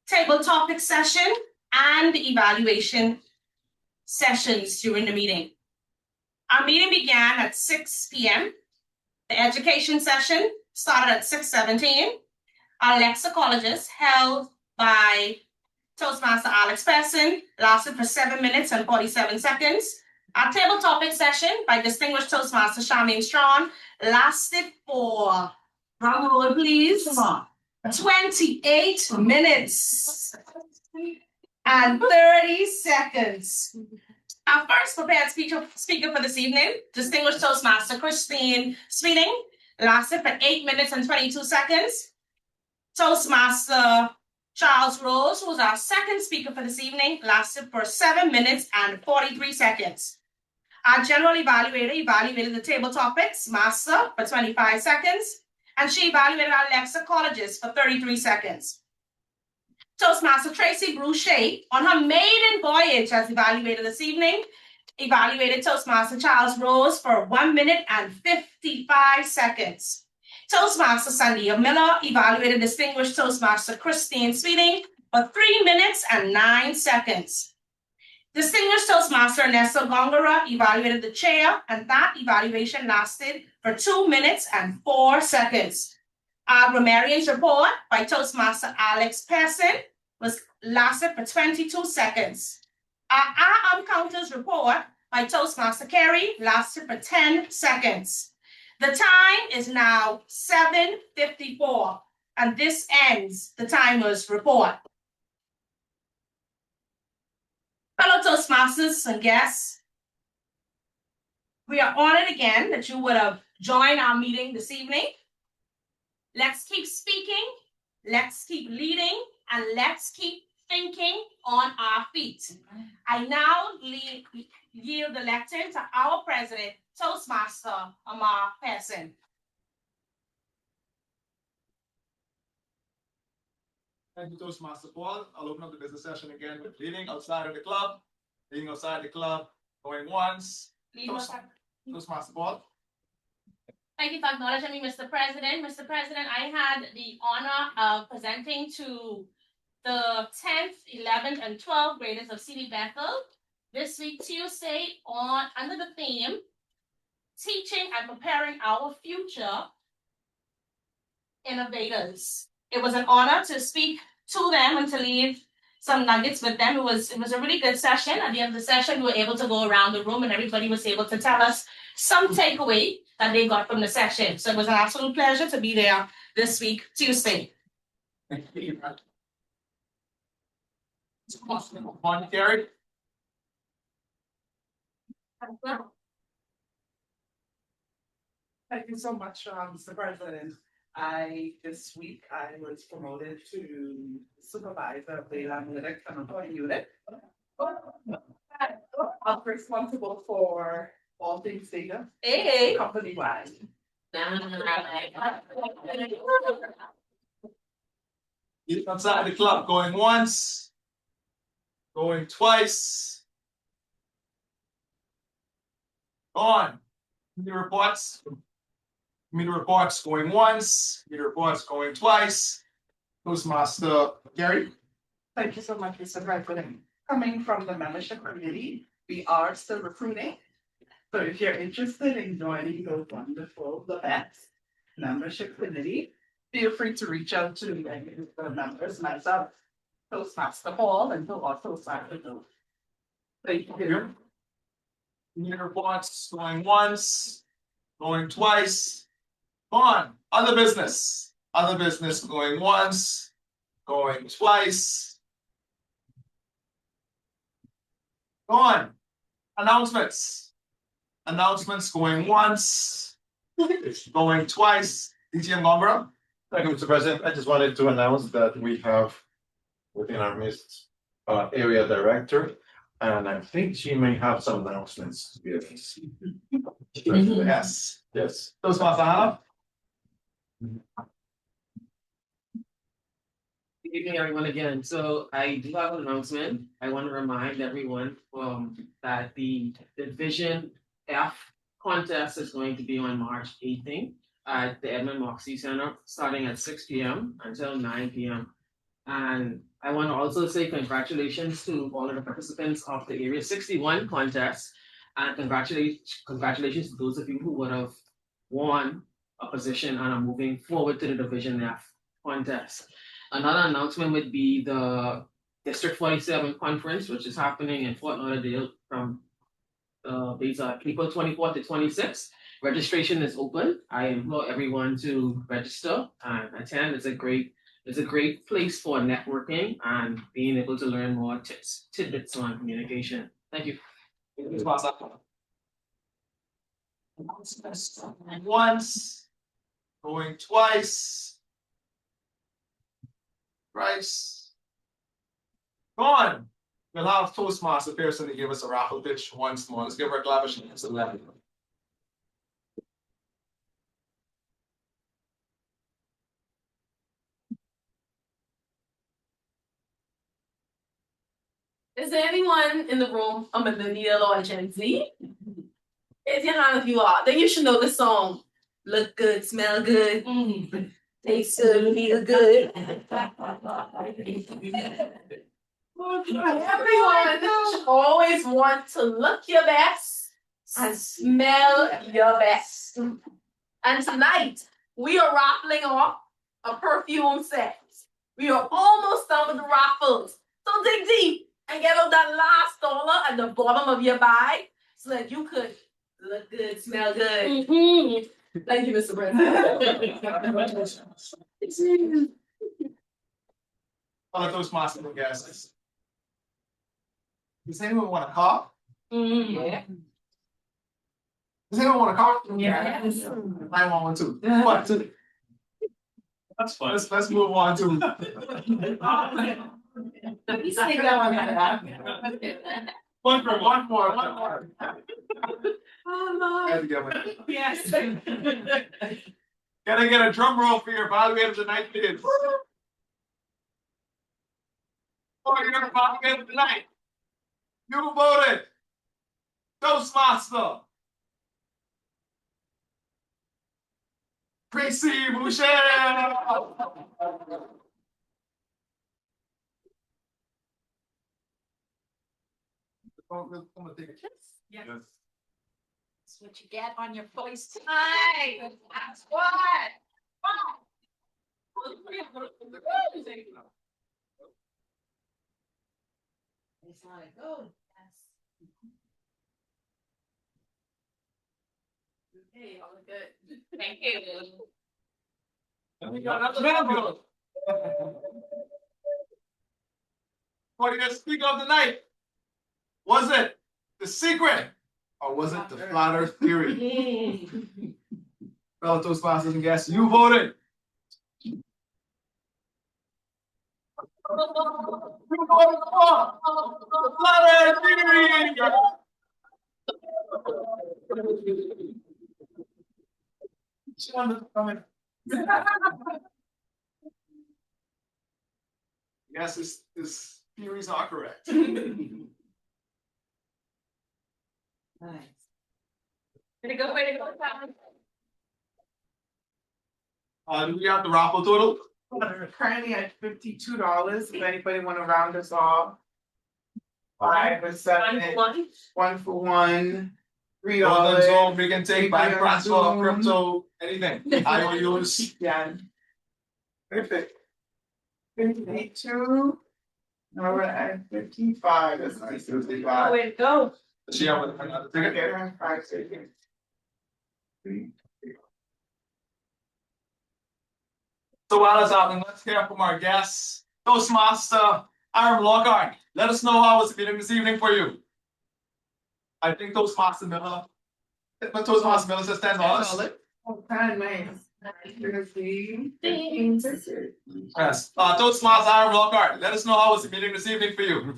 table topic session, and evaluation sessions during the meeting. Our meeting began at 6 p.m. The education session started at 6:17. Our lexicologist, held by Toastmaster Alex Pearson, lasted for 7 minutes and 47 seconds. Our table topic session by distinguished Toastmaster Charmaine Strong lasted for, drum roll please, 28 minutes and 30 seconds. Our first prepared speaker for this evening, distinguished Toastmaster Christine Sweeting, lasted for 8 minutes and 22 seconds. Toastmaster Charles Rose, who was our second speaker for this evening, lasted for 7 minutes and 43 seconds. Our general evaluator evaluated the table topics, Master, for 25 seconds, and she evaluated our lexicologist for 33 seconds. Toastmaster Tracy Boucher, on her maiden voyage as evaluator this evening, evaluated Toastmaster Charles Rose for 1 minute and 55 seconds. Toastmaster Sandia Miller evaluated distinguished Toastmaster Christine Sweeting for 3 minutes and 9 seconds. Distinguished Toastmaster Ernesto Gongora evaluated the chair, and that evaluation lasted for 2 minutes and 4 seconds. Our grammarian's report by Toastmaster Alex Pearson lasted for 22 seconds. Our counters report by Toastmaster Carey lasted for 10 seconds. The time is now 7:54, and this ends the timer's report. Fellow Toastmasters and guests, we are honored again that you would have joined our meeting this evening. Let's keep speaking, let's keep leading, and let's keep thinking on our feet. I now yield the lectern to our president, Toastmaster Amar Pearson. Thank you, Toastmaster Paul. I'll open up the business session again with leading outside of the club, leading outside the club, going once. Toastmaster Paul. Thank you for acknowledging me, Mr. President. Mr. President, I had the honor of presenting to the 10th, 11th, and 12th graders of CD Bethel this week, Tuesday, under the theme, Teaching and Preparing Our Future Innovators. It was an honor to speak to them and to leave some nuggets with them. It was a really good session. At the end of the session, we were able to go around the room and everybody was able to tell us some takeaway that they got from the session. So it was an absolute pleasure to be there this week, Tuesday. Thank you. On Gary. Thank you so much, Mr. President. This week, I was promoted to supervisor of the analytics and reporting unit. I'm responsible for all things data. Hey. Company-wide. Leading outside the club, going once, going twice. On. Media reports. Media reports going once. Media reports going twice. Toastmaster Gary. Thank you so much, Mr. President. Coming from the membership committee, we are still recruiting. So if you're interested in joining the wonderful, the best membership committee, feel free to reach out to the members, myself, Toastmaster Paul, and to also Toastmaster Bill. Thank you. Media reports going once, going twice. On. Other business. Other business going once, going twice. On. Announcements. Announcements going once, going twice. DJ Ngombra. Thank you, Mr. President. I just wanted to announce that we have within our midst area director, and I think she may have some announcements to be able to see. Yes. Yes. Toastmaster Hannah. Good evening, everyone, again. So I do have an announcement. I want to remind everyone that the Division F contest is going to be on March 18th at the Edmund Moxie Center, starting at 6 p.m. until 9 p.m. And I want to also say congratulations to all of the participants of the Area 61 contest, and congratulations to those of you who would have won a position and are moving forward to the Division F contest. Another announcement would be the District 47 conference, which is happening in Fort Lauderdale from these are April 24th to 26th. Registration is open. I implore everyone to register and attend. It's a great place for networking and being able to learn more tidbits on communication. Thank you. Once, going twice. Thrice. Gone. We'll have Toastmaster Pearson to give us a raffle pitch once more. Let's give her a clavish and it's 11. Is there anyone in the room a millennial or a Gen Z? Raise your hand if you are. Then you should know the song. Look good, smell good, taste good, feel good. Everyone should always want to look your best and smell your best. And tonight, we are raffling off a perfume set. We are almost done with the raffles. So dig deep and get out that last dollar at the bottom of your bag so that you could look good, smell good. Thank you, Mr. President. All of Toastmasters guests. Does anyone want a car? Yeah. Does anyone want a car? Yes. I want one too. One, two. That's fun. Let's move on to. One more. Gotta get one. Yes. Gotta get a drum roll for your evaluator tonight, kids. For your pocket tonight. You voted. Toastmaster. Tracy Boucher. Yes. That's what you get on your voice tonight. That's what. It's how it goes. Yes. Okay, all good. Thank you. We got another member. For the speaker of the night, was it The Secret or was it the Flat Earth Theory? Fellow Toastmasters and guests, you voted. You voted for the Flat Earth Theory. Yes, his theories are correct. Nice. Way to go, Tom. Do we have the raffle total? We're currently at $52. If anybody want to round us off. 5 or 7. 1 for 1. $3. Zone, we can take bank transfer, crypto, anything. IOUs. Yeah. Perfect. 52. Now we're at 55. That's nice. 55. Way to go. Does she have another ticket? Okay, 5 seconds. 3. So while it's happening, let's hear from our guests. Toastmaster Aaron Lockhart. Let us know how was the meeting this evening for you. I think Toastmaster Miller. Toastmaster Miller says $10. Oh, nice. Yes. Toastmaster Aaron Lockhart. Let us know how was the meeting this evening for you.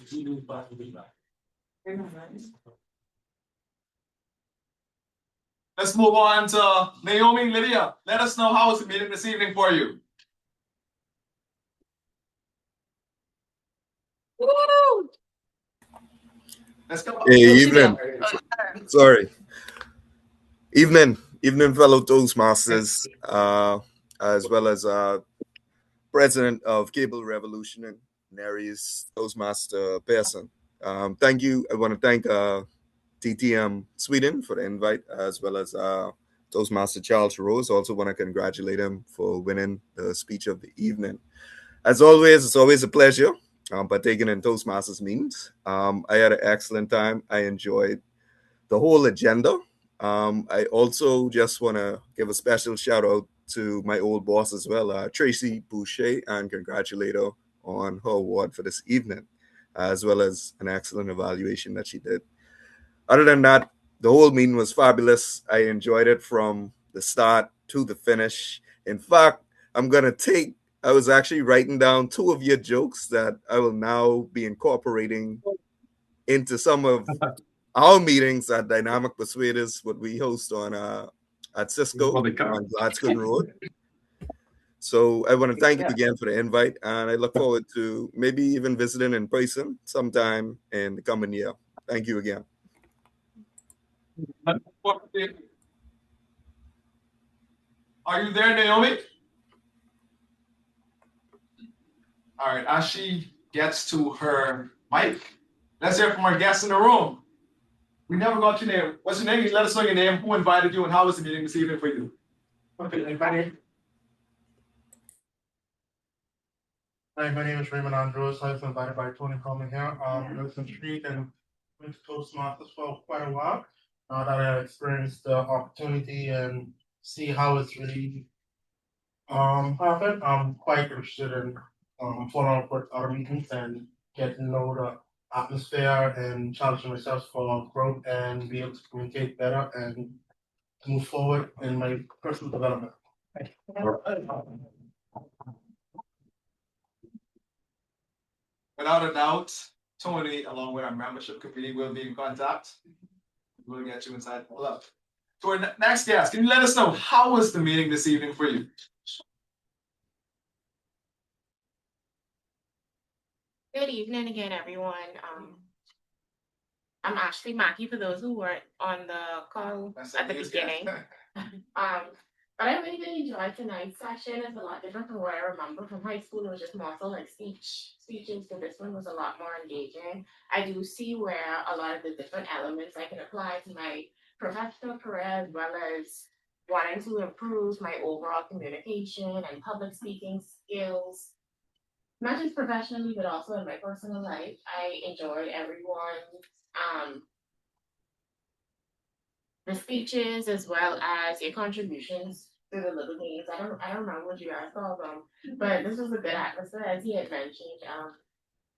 Let's move on to Naomi Lydia. Let us know how was the meeting this evening for you. Woo! Let's go. Hey, evening. Sorry. Evening, fellow Toastmasters, as well as President of Cable Revolutionaries, Toastmaster Pearson. Thank you. I want to thank TTM Sweden for the invite, as well as Toastmaster Charles Rose. Also want to congratulate him for winning the speech of the evening. As always, it's always a pleasure partaking in Toastmasters meetings. I had an excellent time. I enjoyed the whole agenda. I also just want to give a special shout out to my old boss as well, Tracy Boucher, and congratulate her on her award for this evening, as well as an excellent evaluation that she did. Other than that, the whole meeting was fabulous. I enjoyed it from the start to the finish. In fact, I was actually writing down 2 of your jokes that I will now be incorporating into some of our meetings at Dynamic Persuaders, what we host on at Cisco on Gladstone Road. So I want to thank you again for the invite, and I look forward to maybe even visiting in person sometime in the coming year. Thank you again. Are you there, Naomi? All right, as she gets to her mic, let's hear from our guests in the room. We never got your name. What's your name? Let us know your name, who invited you, and how was the meeting this evening for you? Okay, everybody. Hi, my name is Raymond Andros. I was invited by Tony Coleman here. Wilson Street and went to Toastmasters for quite a while. Now that I experienced the opportunity and see how it's really happened, I'm quite interested in following up with other meetings and getting to know the atmosphere and challenging myself for growth and be able to communicate better and move forward in my personal development. Without a doubt, Tony, along with our membership committee, will be in contact. We'll get you inside. Hello. To our next guest, can you let us know how was the meeting this evening for you? Good evening again, everyone. I'm Ashley Mackey for those who weren't on the call at the beginning. But I really enjoyed tonight's session. It's a lot different from what I remember from high school. It was just more so like speeches. So this one was a lot more engaging. I do see where a lot of the different elements I can apply to my professional career as well as wanting to improve my overall communication and public speaking skills. Not just professionally, but also in my personal life. I enjoyed everyone's the speeches as well as your contributions to the little games. I don't remember what you guys called them, but this was a good atmosphere as he had mentioned.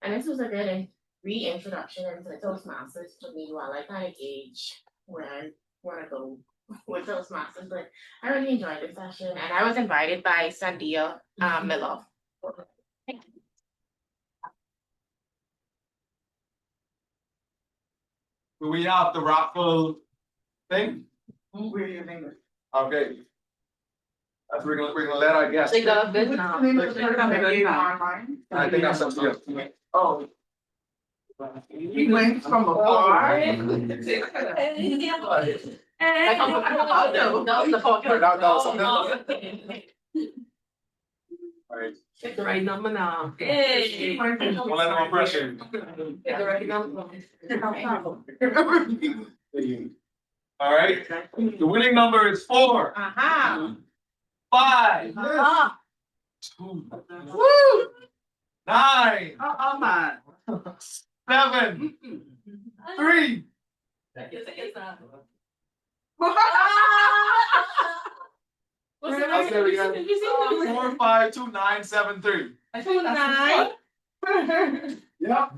And this was a good reintroduction into Toastmasters for me while I kind of gauge where I want to go with Toastmasters. But I really enjoyed the session, and I was invited by Sandia Miller. Do we have the raffle thing? Where are your fingers? Okay. We're gonna let our guests. They got a bid now. I think that's up to you. Oh. He went from a bar. That was the Alright. Get the right number now. Hey. Don't let them pressure. Get the right number. Alright, the winning number is 4, Uh-huh. 5, Uh-huh. 2, Woo! 9, Man. 7, 3. What's the I'll say it again. Did you see 4, 5, 2, 9, 7, 3. 2, 9. Yeah.